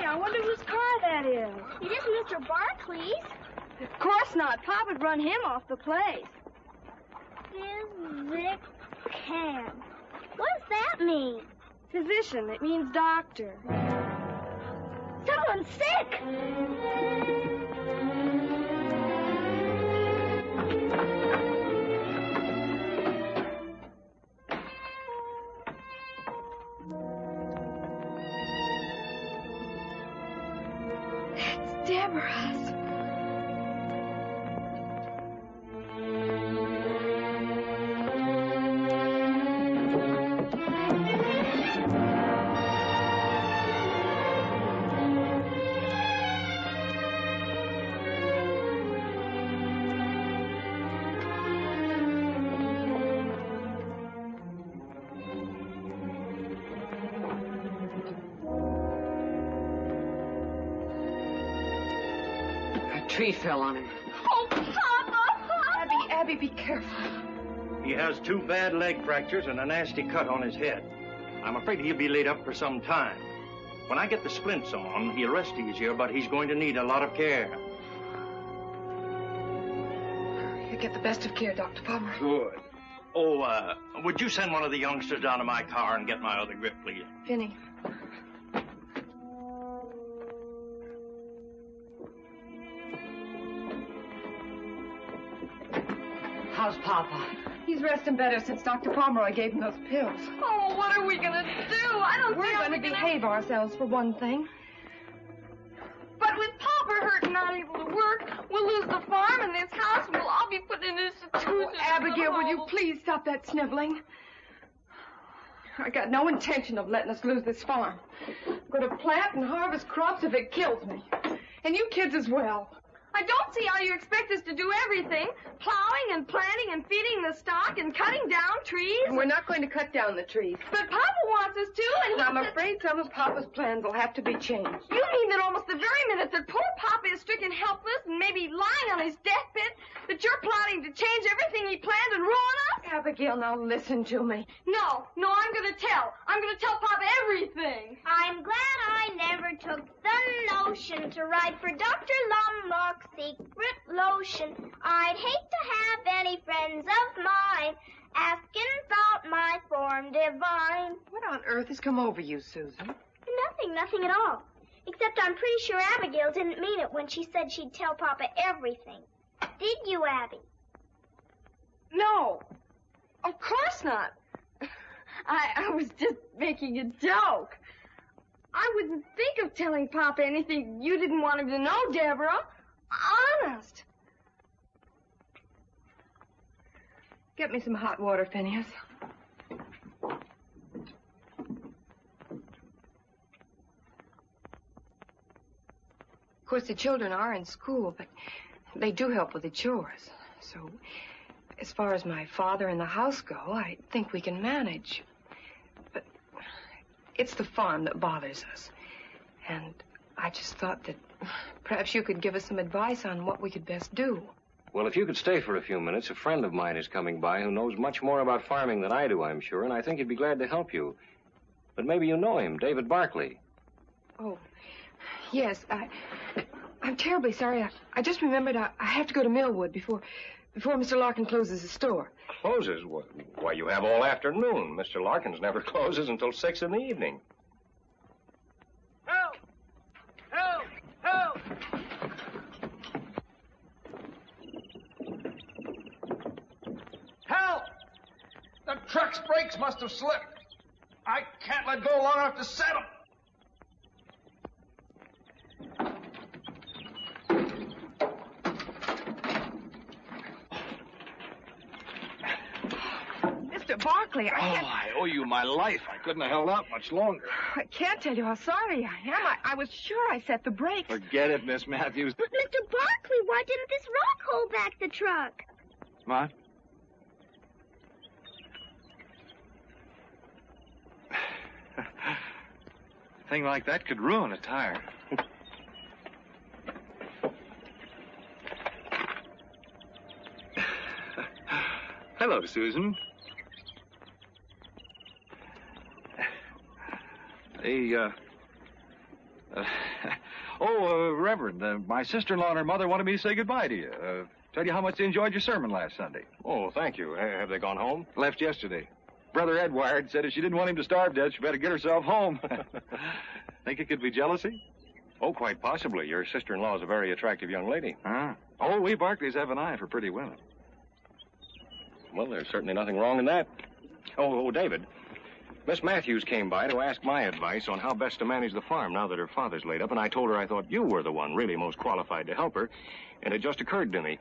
I wonder whose car that is. It isn't Mr. Barkley's. Of course not. Papa'd run him off the place. Physic can. What does that mean? Physician. It means doctor. Someone's sick. Deborah's. Tree fell on him. Oh, Papa! Abby, be careful. He has 2 bad leg fractures and a nasty cut on his head. I'm afraid he'll be laid up for some time. When I get the splints on, he'll rest easier, but he's going to need a lot of care. You get the best of care, Dr. Palmer. Good. Oh, would you send one of the youngsters down to my car and get my other grip, please? Vinny. How's Papa? He's resting better since Dr. Pomeroy gave him those pills. Oh, what are we gonna do? I don't We're think going to behave ourselves for one thing. But with Papa hurt and not able to work, we'll lose the farm and this house, and we'll all be put in an institution. Oh, Abigail, will you please stop that sniveling? I got no intention of letting us lose this farm. I'm going to plant and harvest crops if it kills me. And you kids as well. I don't see how you expect us to do everything. Plowing and planting and feeding the stock and cutting down trees. And we're not going to cut down the trees. But Papa wants us to, and I'm afraid some of Papa's plans will have to be changed. You mean that almost the very minute that poor Papa is stricken helpless and maybe lying on his deathbed, that you're plotting to change everything he planned and ruin us? Abigail, now listen to me. No, I'm going to tell. I'm going to tell Papa everything. I'm glad I never took the notion to write for Dr. Lumlock's secret lotion. I'd hate to have any friends of mine asking about my form divine. What on earth has come over you, Susan? Nothing at all. Except I'm pretty sure Abigail didn't mean it when she said she'd tell Papa everything. Did you, Abby? No, of course not. I was just making a joke. I wouldn't think of telling Papa anything you didn't want him to know, Deborah. Honest. Get me some hot water, Phineas. Of course, the children are in school, but they do help with the chores. So, As far as my father and the house go, I think we can manage. But it's the farm that bothers us. And I just thought that perhaps you could give us some advice on what we could best do. Well, if you could stay for a few minutes, a friend of mine is coming by who knows much more about farming than I do, I'm sure, and I think he'd be glad to help you. But maybe you know him, David Barkley. Oh, yes. I'm terribly sorry. I just remembered I have to go to Millwood before Mr. Larkin closes the store. Closes? Why, you have all afternoon. Mr. Larkin's never closes until 6 in the evening. Help! Help! Help! Help! The truck's brakes must have slipped. I can't let go long enough to set them. Mr. Barkley, I owe you my life. I couldn't have held out much longer. I can't tell you how sorry I am. I was sure I set the brakes. Forget it, Miss Matthews. But, Mr. Barkley, why didn't this rock hold back the truck? What? A thing like that could ruin a tire. Hello, Susan. Reverend, my sister-in-law and her mother wanted me to say goodbye to you. Tell you how much they enjoyed your sermon last Sunday. Oh, thank you. Have they gone home? Left yesterday. Brother Ed wired, said if she didn't want him to starve to death, she better get herself home. Think it could be jealousy? Oh, quite possibly. Your sister-in-law is a very attractive young lady. Huh? Oh, we Barclays have an eye for pretty women. Well, there's certainly nothing wrong in that. Oh, David. Miss Matthews came by to ask my advice on how best to manage the farm now that her father's laid up, and I told her I thought you were the one really most qualified to help her, and it just occurred to me.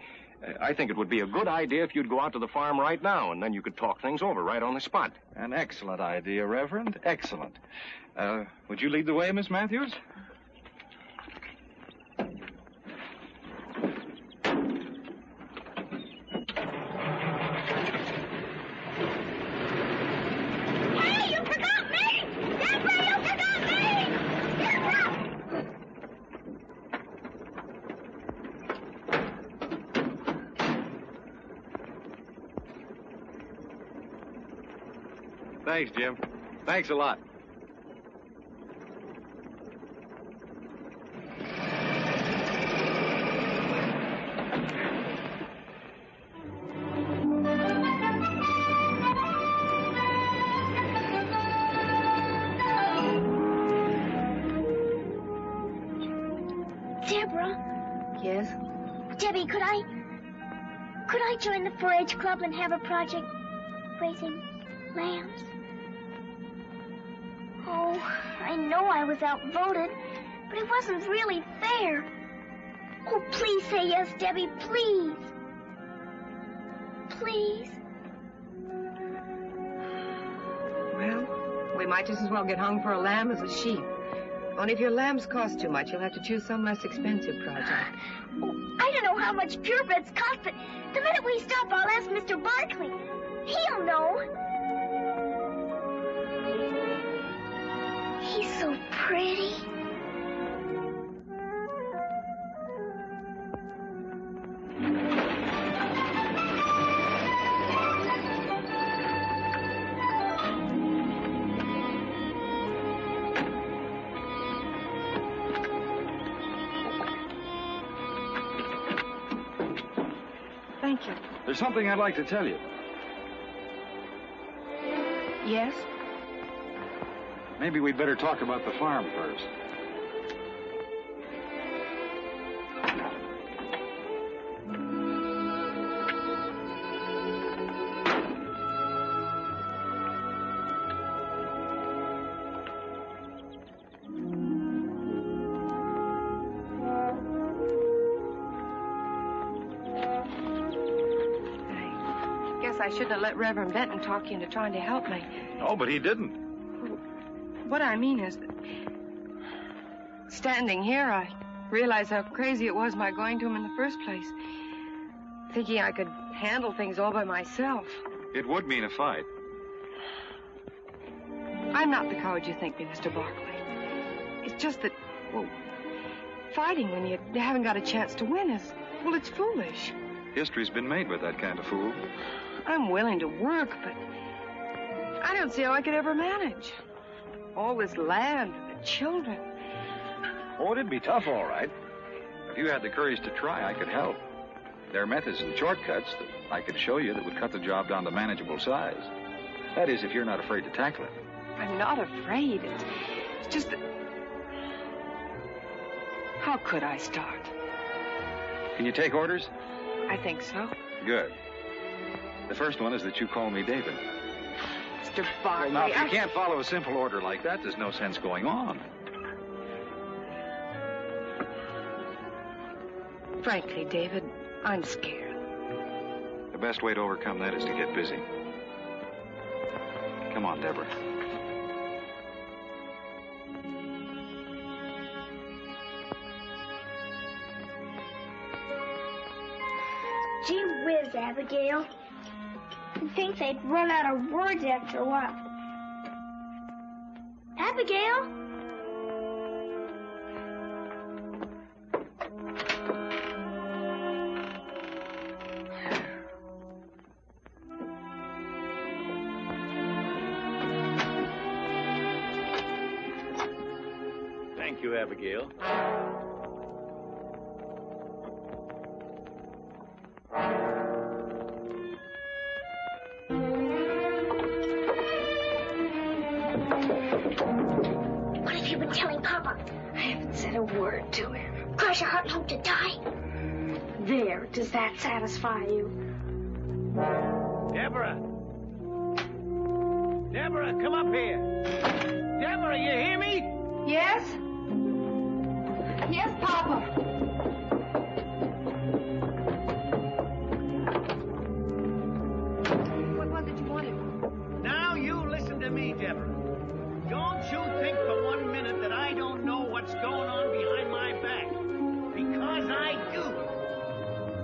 I think it would be a good idea if you'd go out to the farm right now, and then you could talk things over right on the spot. An excellent idea, Reverend. Excellent. Would you lead the way, Miss Matthews? Hey, you forgot me! Deborah, you forgot me! Deborah! Thanks, Jim. Thanks a lot. Deborah, Yes? Debbie, could I join the 4-H club and have a project raising lambs? Oh, I know I was outvoted, but it wasn't really fair. Oh, please say yes, Debbie, please. Please. Well, we might just as well get hung for a lamb as a sheep. Only if your lambs cost too much, you'll have to choose some less expensive project. Oh, I don't know how much purebreds cost, but the minute we stop, I'll ask Mr. Barkley. He'll know. He's so pretty. Thank you. There's something I'd like to tell you. Yes? Maybe we'd better talk about the farm first. I shouldn't have let Reverend Benton talk you into trying to help me. Oh, but he didn't. What I mean is that standing here, I realized how crazy it was my going to him in the first place. Thinking I could handle things all by myself. It would mean a fight. I'm not the coward you think me, Mr. Barkley. It's just that, well, fighting when you haven't got a chance to win is, well, it's foolish. History's been made with that kind of fool. I'm willing to work, but I don't see how I could ever manage. All this land and the children. Oh, it'd be tough, all right. If you had the courage to try, I could help. There are methods and shortcuts that I could show you that would cut the job down to manageable size. That is, if you're not afraid to tackle it. I'm not afraid. It's just that... How could I start? Can you take orders? I think so. Good. The first one is that you call me David. Mr. Barkley, Well, now, if you can't follow a simple order like that, there's no sense going on. Frankly, David, I'm scared. The best way to overcome that is to get busy. Come on, Deborah. Gee whiz, Abigail. You'd think they'd run out of words after a while. Abigail? Thank you, Abigail. What have you been telling Papa? I haven't said a word to him. Cross your heart and hope to die? There, does that satisfy you? Deborah! Deborah, come up here! Deborah, you hear me? Yes? Yes, Papa. What was it you wanted? Now you listen to me, Deborah. Don't you think for 1 minute that I don't know what's going on behind my back. Because I do.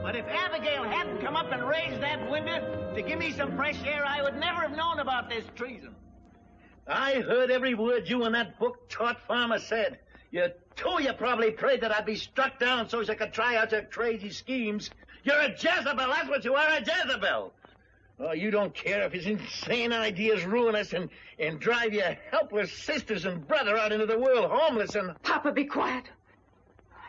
But if Abigail hadn't come up and raised that window to give me some fresh air, I would never have known about this treason. I heard every word you and that book-taught farmer said. You probably prayed that I'd be struck down so as I could try out your crazy schemes. You're a Jezebel, that's what you are, a Jezebel. Oh, you don't care if his insane ideas ruin us and drive your helpless sisters and brother out into the world homeless and... Papa, be quiet.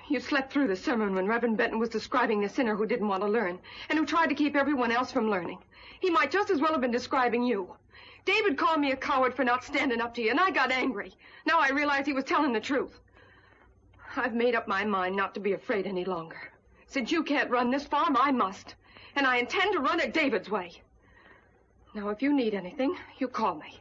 You slept through the sermon when Reverend Benton was describing the sinner who didn't want to learn and who tried to keep everyone else from learning. He might just as well have been describing you. David called me a coward for not standing up to you, and I got angry. Now I realize he was telling the truth. I've made up my mind not to be afraid any longer. Since you can't run this farm, I must. And I intend to run it David's way. Now, if you need anything, you call me.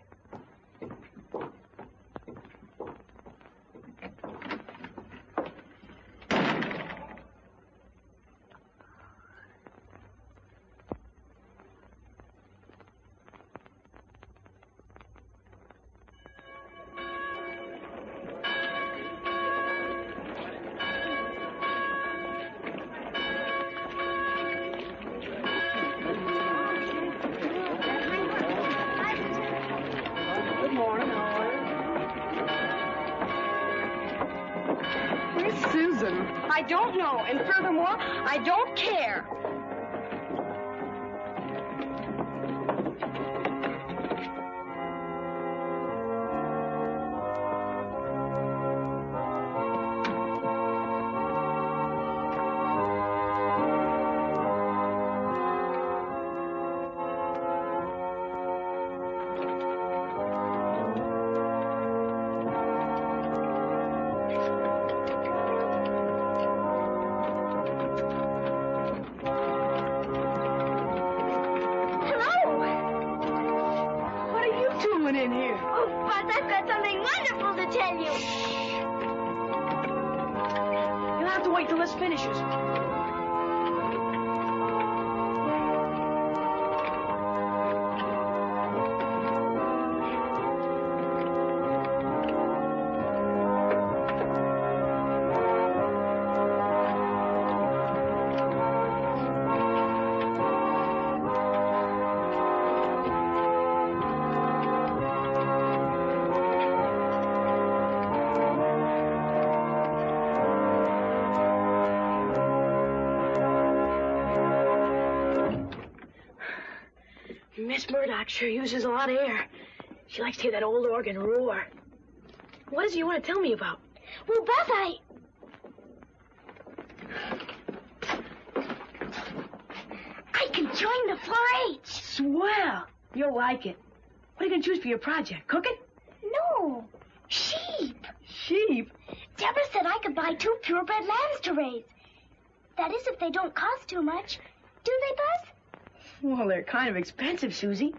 I don't know, and furthermore, I don't care. Wait till this finishes. Miss Murdoch sure uses a lot of air. She likes to hear that old organ roar. What is it you want to tell me about? Well, Buzz, I can join the 4-H. Swell. You'll like it. What are you going to choose for your project? Cooking? No, sheep. Sheep? Deborah said I could buy 2 purebred lambs to raise. That is, if they don't cost too much. Do they, Buzz? Well, they're kind of expensive, Susie.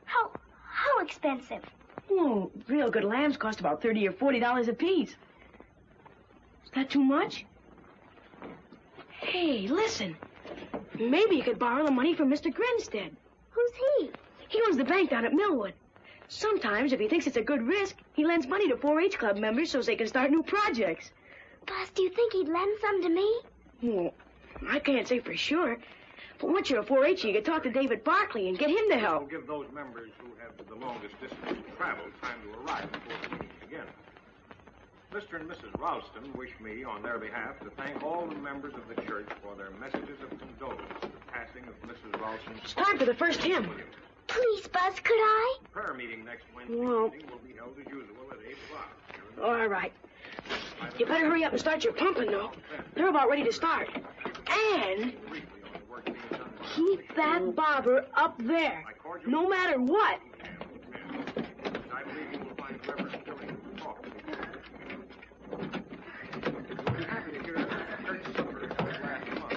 How expensive? Well, real good lambs cost about $30 or $40 apiece. Is that too much? Hey, listen. Maybe you could borrow the money from Mr. Grinstead. Who's he? He owns the bank down at Millwood. Sometimes, if he thinks it's a good risk, he lends money to 4-H club members so they can start new projects. Buzz, do you think he'd lend some to me? Well, I can't say for sure. But once you're a 4-H, you can talk to David Barkley and get him to help. We'll give those members who have the longest distance to travel time to arrive before the meeting begins. Mr. and Mrs. Ralston wish me, on their behalf, to thank all the members of the church for their messages of condolence for the passing of Mrs. Ralston's... It's time for the first hymn. Please, Buzz, could I? Prayer meeting next Wednesday evening will be held as usual at 8 o'clock. All right. You better hurry up and start your pumping, though. They're about ready to start. And keep that bobber up there, no matter what. I believe you will find Reverend Billy talk. You'll be happy to hear that church supper held last month.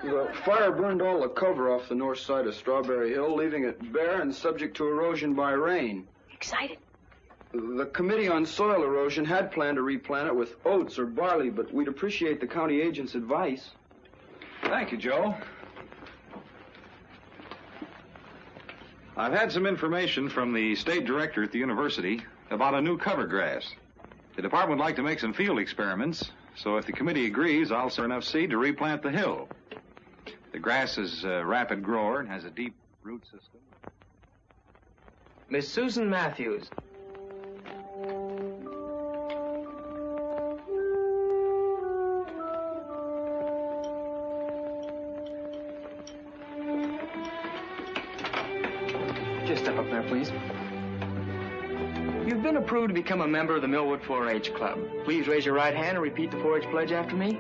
The fire burned all the cover off the north side of Strawberry Hill, leaving it bare and subject to erosion by rain. Excited? The Committee on Soil Erosion had planned to replant it with oats or barley, but we'd appreciate the county agent's advice. Thank you, Joe. I've had some information from the state director at the university about a new cover grass. The department would like to make some field experiments, so if the committee agrees, I'll send enough seed to replant the hill. The grass is a rapid grower and has a deep root system. Miss Susan Matthews. Just step up there, please. You've been approved to become a member of the Millwood 4-H Club. Please raise your right hand and repeat the 4-H pledge after me.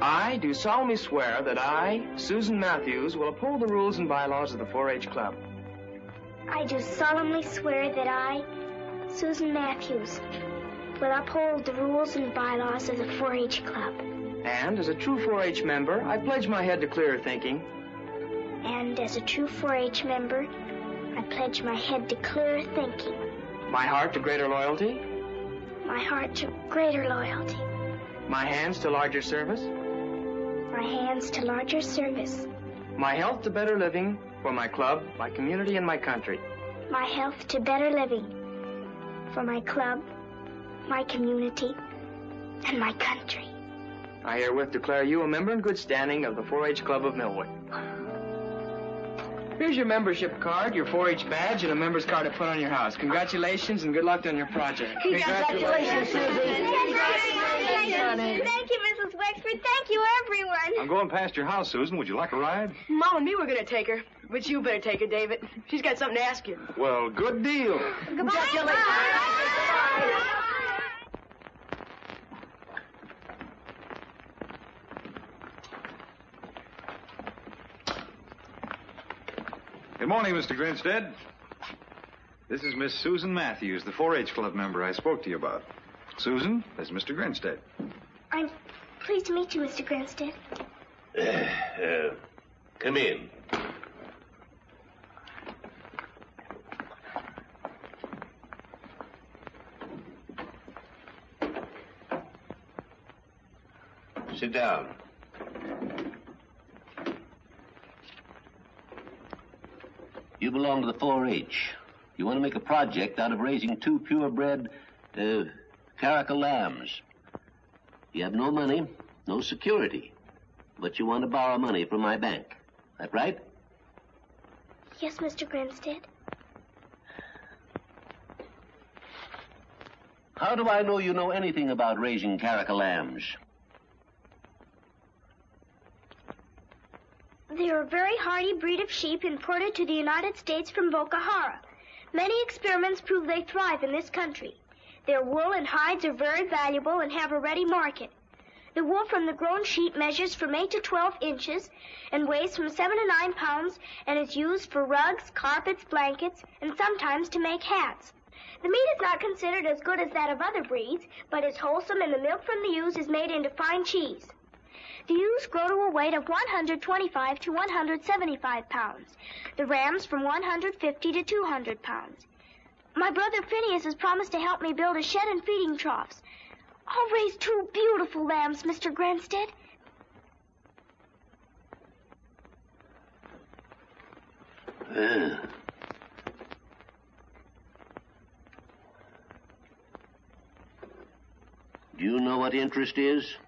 I do solemnly swear that I, Susan Matthews, will uphold the rules and bylaws of the 4-H Club. I do solemnly swear that I, Susan Matthews, will uphold the rules and bylaws of the 4-H Club. And as a true 4-H member, I pledge my head to clearer thinking. And as a true 4-H member, I pledge my head to clearer thinking. My heart to greater loyalty. My heart to greater loyalty. My hands to larger service. My hands to larger service. My health to better living for my club, my community, and my country. My health to better living for my club, my community, and my country. I herewith declare you a member in good standing of the 4-H Club of Millwood. Here's your membership card, your 4-H badge, and a member's card to put on your house. Congratulations and good luck on your project. Congratulations, Susie. Congratulations. Thank you, Mrs. Wexford. Thank you, everyone. I'm going past your house, Susan. Would you like a ride? Mom and me were going to take her, but you better take her, David. She's got something to ask you. Well, good deal. Congratulations. Good morning, Mr. Grinstead. This is Miss Susan Matthews, the 4-H Club member I spoke to you about. Susan, that's Mr. Grinstead. I'm pleased to meet you, Mr. Grinstead. Come in. Sit down. You belong to the 4-H. You want to make a project out of raising 2 purebred, caracal lambs. You have no money, no security, but you want to borrow money from my bank. That right? Yes, Mr. Grinstead. How do I know you know anything about raising caracal lambs? They're a very hardy breed of sheep imported to the United States from Boko Haram. Many experiments prove they thrive in this country. Their wool and hides are very valuable and have a ready market. The wool from the grown sheep measures from 8 to 12 inches and weighs from 7 to 9 pounds and is used for rugs, carpets, blankets, and sometimes to make hats. The meat is not considered as good as that of other breeds, but is wholesome, and the milk from the ewes is made into fine cheese. The ewes grow to a weight of 125 to 175 pounds. The rams from 150 to 200 pounds. My brother Phineas has promised to help me build a shed and feeding troughs. I'll raise 2 beautiful lambs, Mr. Grinstead. Do you know what interest is?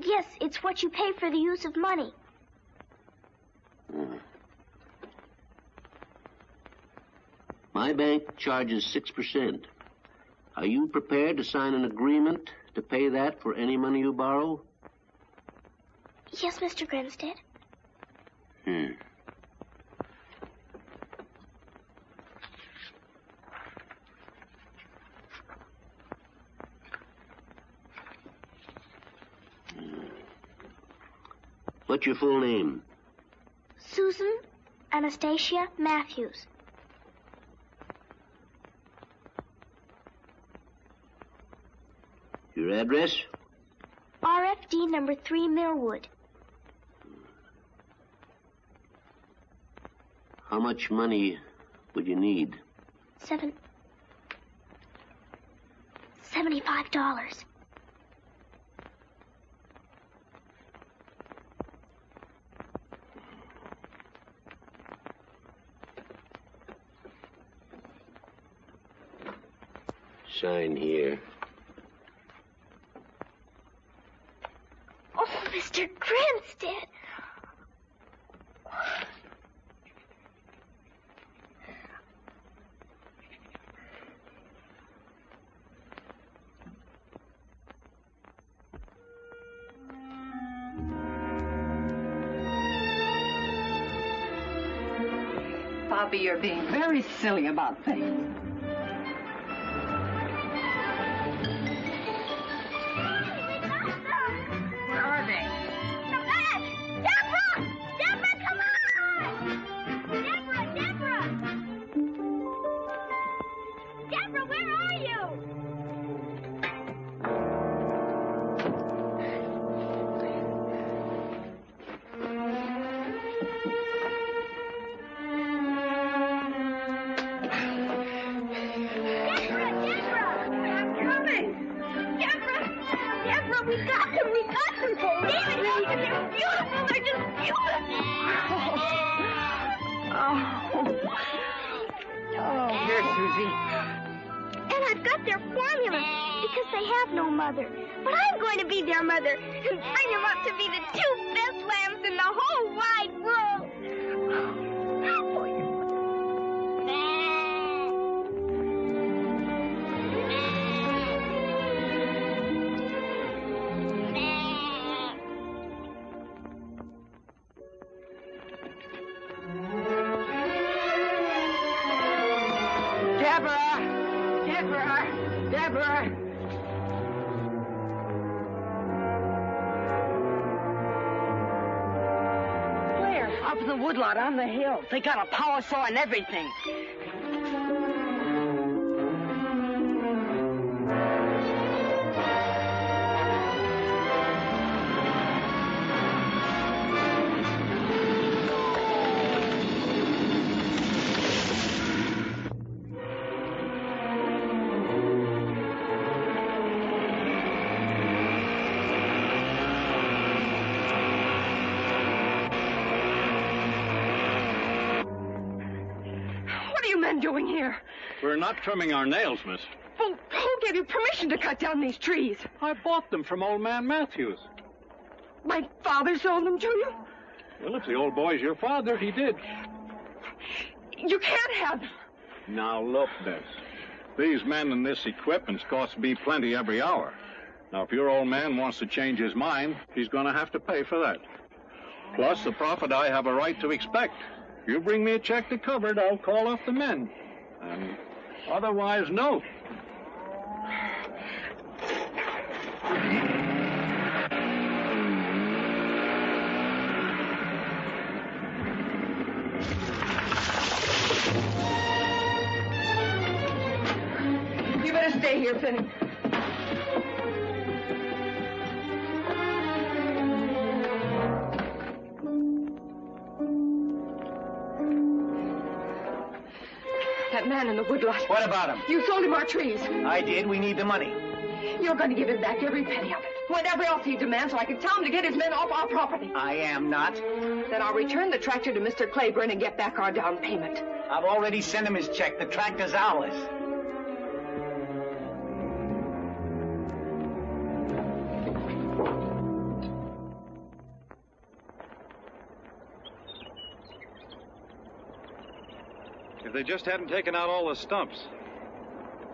Yes, it's what you pay for the use of money. My bank charges 6%. Are you prepared to sign an agreement to pay that for any money you borrow? Yes, Mr. Grinstead. What's your full name? Susan Anastasia Matthews. Your address? RFD number 3 Millwood. How much money would you need? $75. Sign here. Oh, Mr. Grinstead. Bobby, you're being very silly about things. But I'm going to be their mother and bring them up to be the 2 best lambs in the whole wide world. Deborah! Deborah! Where? Up in the woodlot on the hill. They got a power saw and everything. Doing here? We're not trimming our nails, miss. Well, who gave you permission to cut down these trees? I bought them from old man Matthews. My father sold them to you? Well, if the old boy's your father, he did. You can't have them. Now, look, miss. These men and this equipment's cost me plenty every hour. Now, if your old man wants to change his mind, he's going to have to pay for that. Plus, the profit I have a right to expect. You bring me a check to cover it, I'll call off the men. And otherwise, no. You better stay here, Finney. That man in the woodlot. What about him? You sold him our trees. I did. We need the money. You're going to give him back every penny of it. Whatever else he demands, so I can tell him to get his men off our property. I am not. Then I'll return the tractor to Mr. Claiborne and get back our down payment. I've already sent him his check. The tractor's ours. If they just hadn't taken out all the stumps.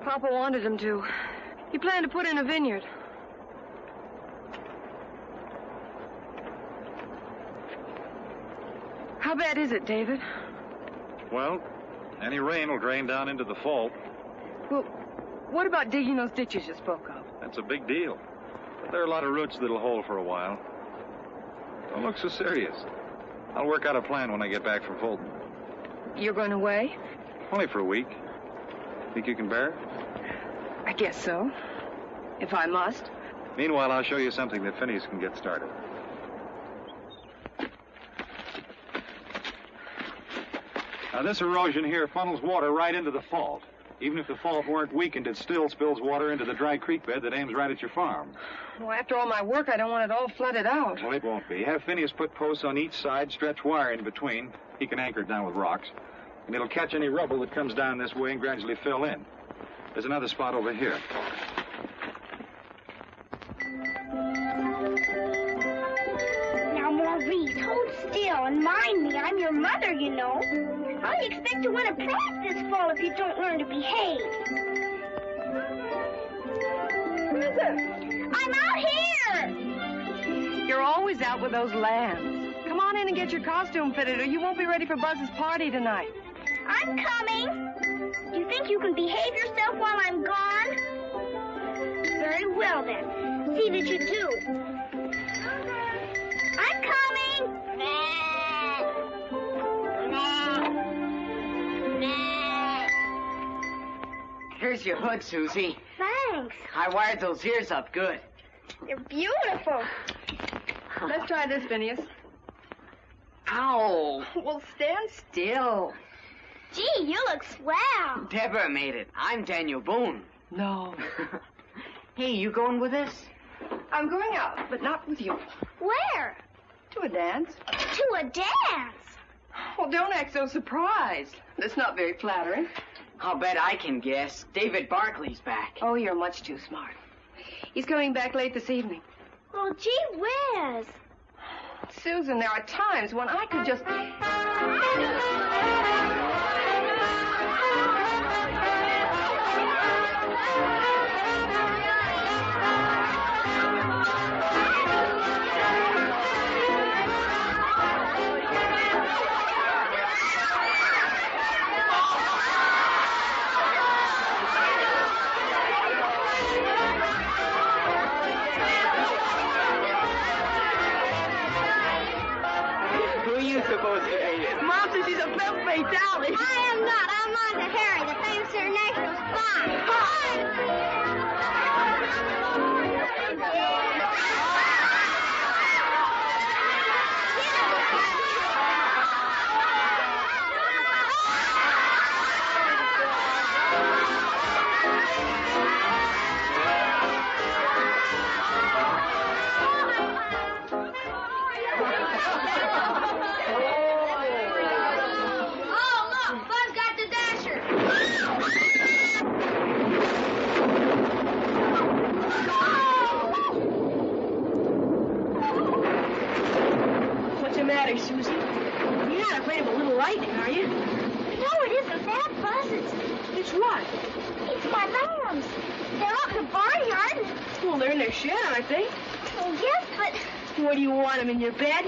Papa wanted him to. He planned to put in a vineyard. How bad is it, David? Well, any rain will drain down into the fault. Well, what about digging those ditches you spoke of? That's a big deal. But there are a lot of roots that'll hold for a while. Don't look so serious. I'll work out a plan when I get back from Fulton. You're going away? Only for a week. Think you can bear it? I guess so. If I must. Meanwhile, I'll show you something that Phineas can get started. Now, this erosion here funnels water right into the fault. Even if the fault weren't weakened, it still spills water into the dry creek bed that aims right at your farm. Well, after all my work, I don't want it all flooded out. Well, it won't be. Have Phineas put posts on each side, stretch wire in between. He can anchor it down with rocks. And it'll catch any rubble that comes down this way and gradually fill in. There's another spot over here. Now, Maurice, hold still and mind me. I'm your mother, you know. How do you expect to win a prize this fall if you don't learn to behave? Who is it? I'm out here! You're always out with those lambs. Come on in and get your costume fitted, or you won't be ready for Buzz's party tonight. I'm coming. Do you think you can behave yourself while I'm gone? Very well, then. See that you do. I'm coming. Here's your hood, Susie. Thanks. I wired those ears up good. They're beautiful. Let's try this, Phineas. Ow. Well, stand still. Gee, you look swell. Deborah made it. I'm Daniel Boone. No. Hey, you going with us? I'm going out, but not with you. Where? To a dance. To a dance? Well, don't act so surprised. That's not very flattering. I'll bet I can guess. David Barkley's back. Oh, you're much too smart. He's coming back late this evening. Oh, gee whiz. Susan, there are times when I could just... femme fatale. I am not. I'm on to Harry, the famous international spy. Oh, look, Buzz got the dasher. What's the matter, Susie? You're not afraid of a little lightning, are you? No, it isn't that, Buzz. It's what? It's my lambs. They're up in the barnyard. Well, they're in their shed, aren't they? Well, yes, but What do you want, them in your bed?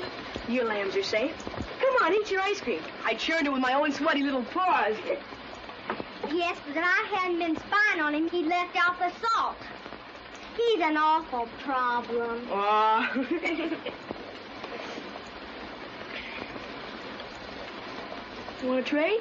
Your lambs are safe. Come on, eat your ice cream. I churned it with my own sweaty little paws. yes, but if I hadn't been spying on him, he'd left out the salt. He's an awful problem. Aw. You want to trade?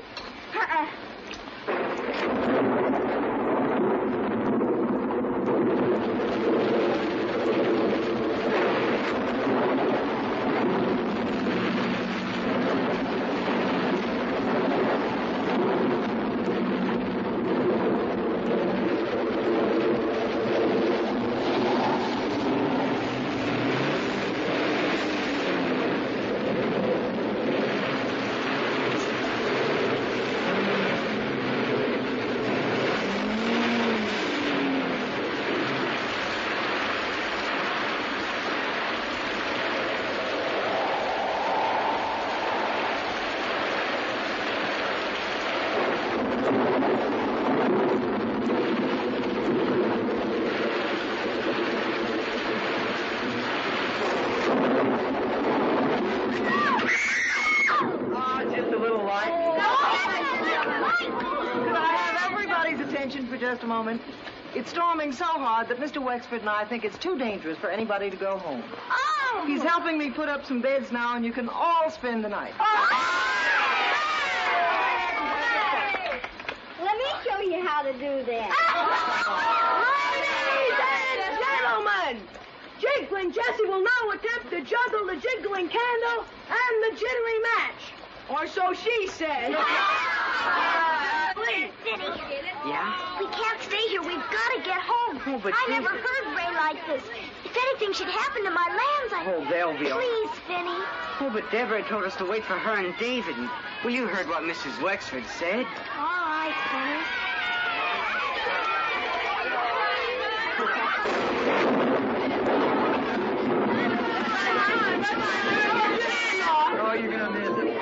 For just a moment. It's storming so hard that Mr. Wexford and I think it's too dangerous for anybody to go home. Oh! He's helping me put up some beds now, and you can all spend the night. Let me show you how to do that. Ladies and gentlemen, Jiggling Jessie will now attempt to juggle the jiggling candle and the jittery match. Or so she said. Vinny. Yeah? We can't stay here. We've got to get home. Oh, but I never heard Ray like this. If anything should happen to my lambs, Oh, they'll be all right. Please, Vinny. Oh, but Deborah told us to wait for her and David. And, well, you heard what Mrs. Wexford said. All right, Vinny. Oh, you're going to miss it.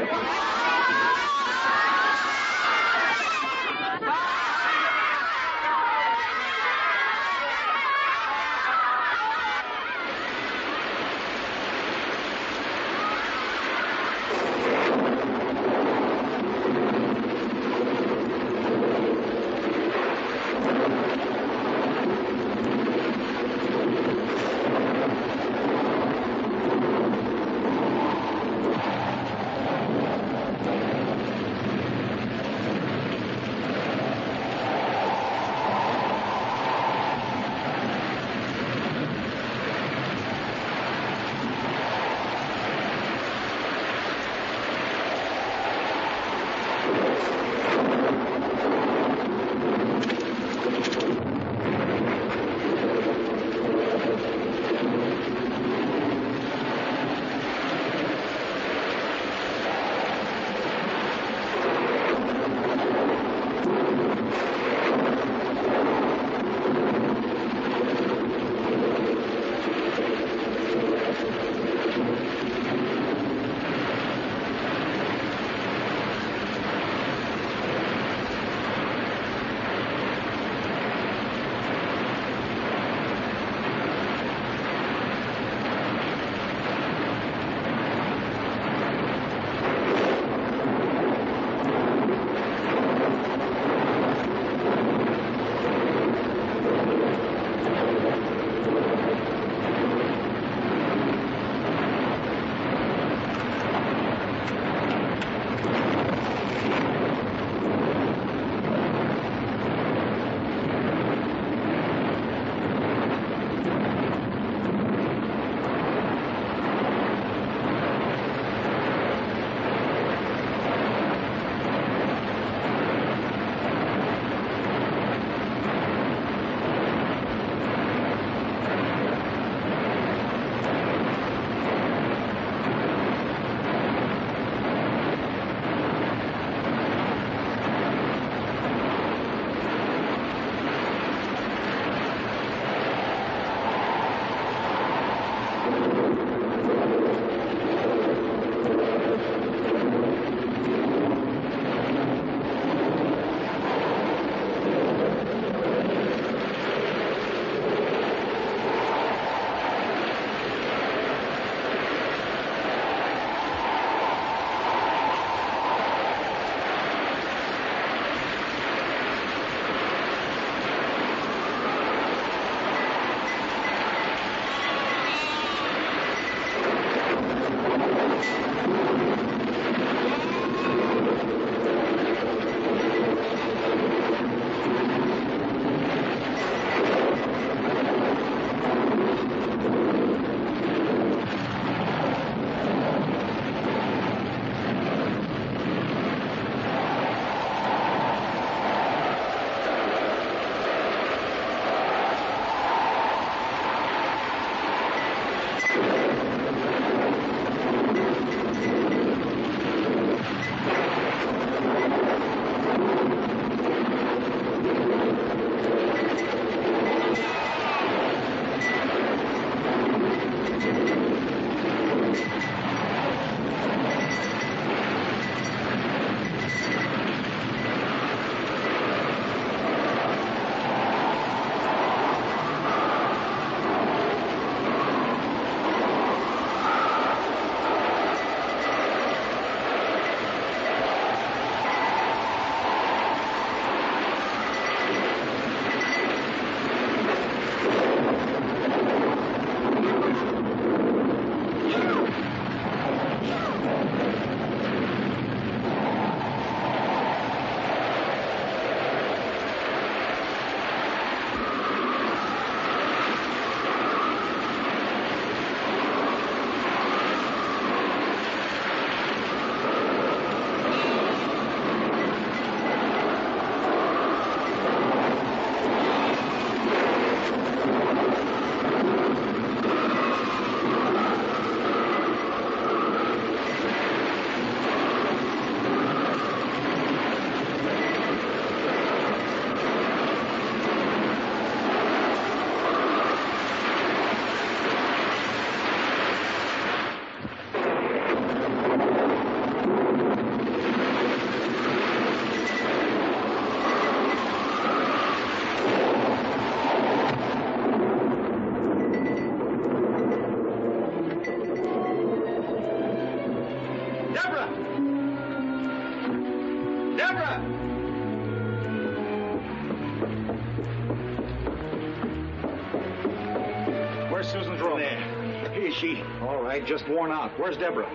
Susan's room. There. Here she. All right, just worn out. Where's Deborah?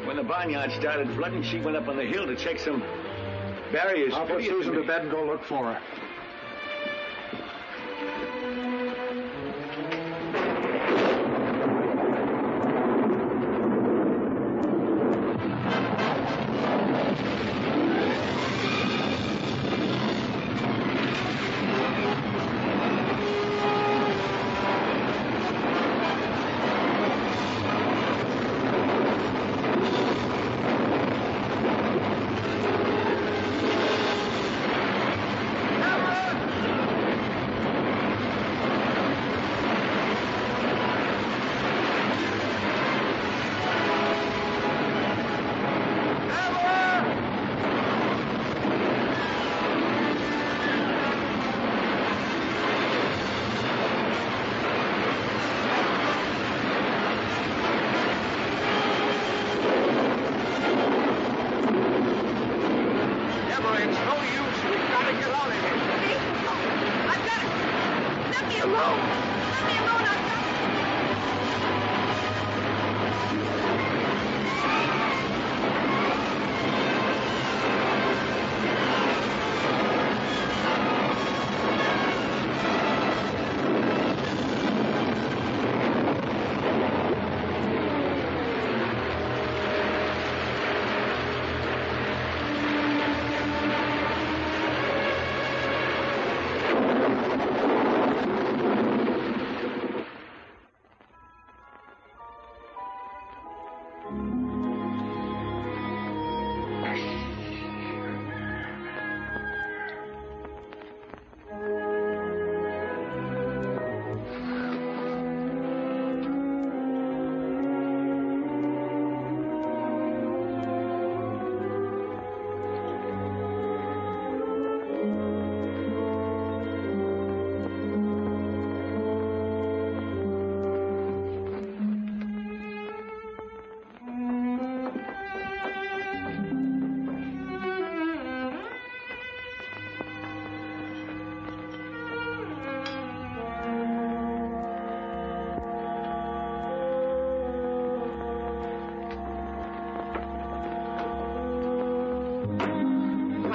When the barnyard started flooding, she went up on the hill to check some barriers. I'll put Susan to bed and go look for her.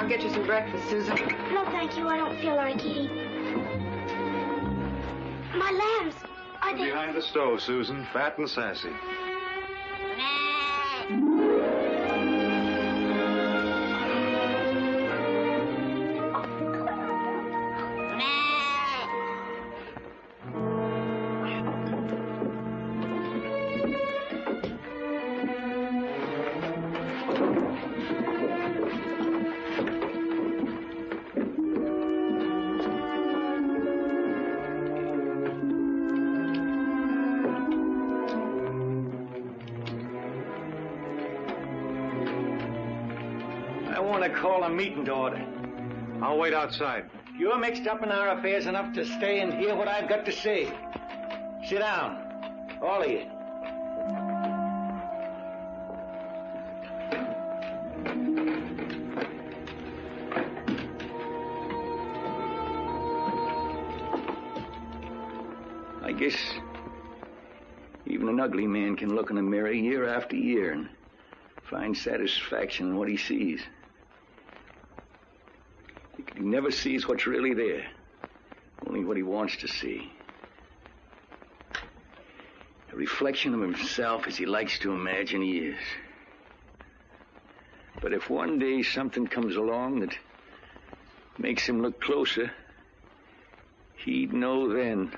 Get you some breakfast, Susan. No, thank you. I don't feel like eating. My lambs, are they... Behind the stove, Susan, fat and sassy. Call a meeting to order. I'll wait outside. You're mixed up in our affairs enough to stay and hear what I've got to say. Sit down, all of you. I guess even an ugly man can look in a mirror year after year and find satisfaction in what he sees. He never sees what's really there, only what he wants to see. A reflection of himself as he likes to imagine he is. But if one day something comes along that makes him look closer, he'd know then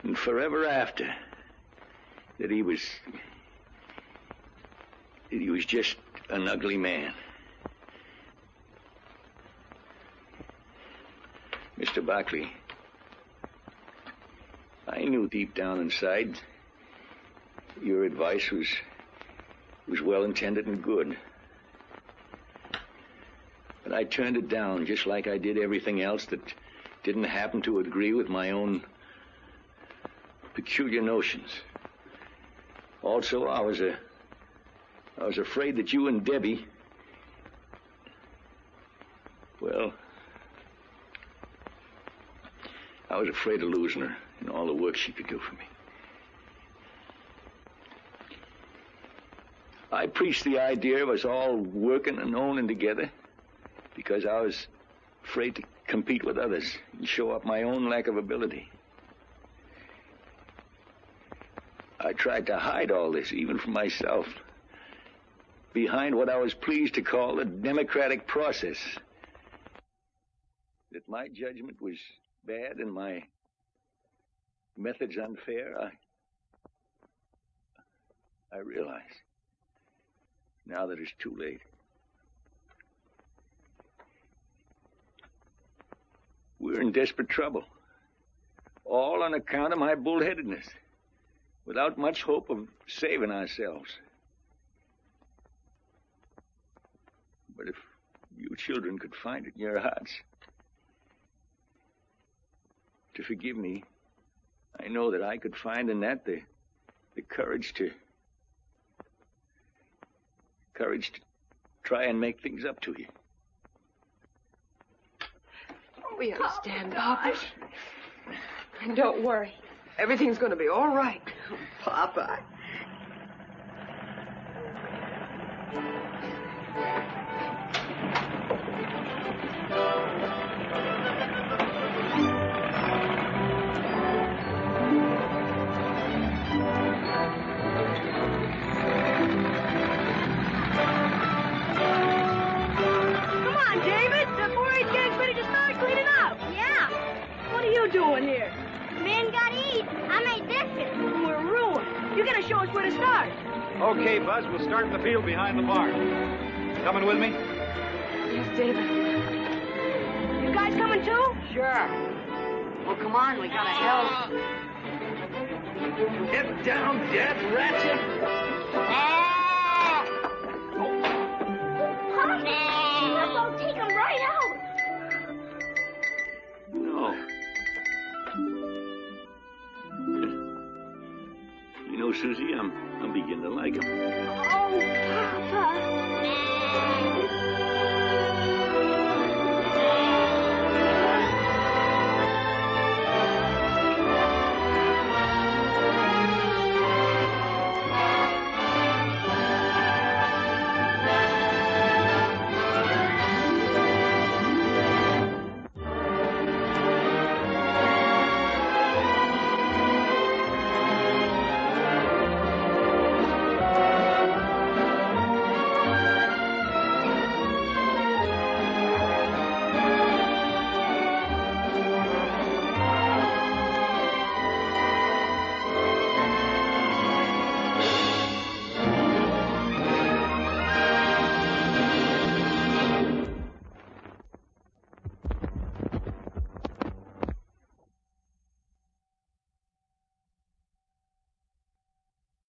and forever after that he was just an ugly man. Mr. Barkley, I knew deep down inside your advice was well-intended and good. But I turned it down just like I did everything else that didn't happen to agree with my own peculiar notions. Also, I was afraid that you and Debbie, well, I was afraid of losing her and all the work she could do for me. I preached the idea of us all working and owning together because I was afraid to compete with others and show up my own lack of ability. I tried to hide all this, even from myself, behind what I was pleased to call the democratic process. That my judgment was bad and my methods unfair, I realize now that it's too late. We're in desperate trouble, all on account of my bullheadedness, without much hope of saving ourselves. But if you children could find it in your hearts to forgive me, I know that I could find in that the courage to try and make things up to you. We understand, Papa. And don't worry. Everything's going to be all right. Papa. Doing here? Man got eat. I made biscuits. We're ruined. You gotta show us where to start. Okay, Buzz, we'll start in the field behind the barn. Coming with me? Yes, David. You guys coming too? Sure. Well, come on, we gotta help. Get down, dead ratchet! Papa, let's all take him right out. No. You know, Susie, I'm beginning to like him. Oh, Papa.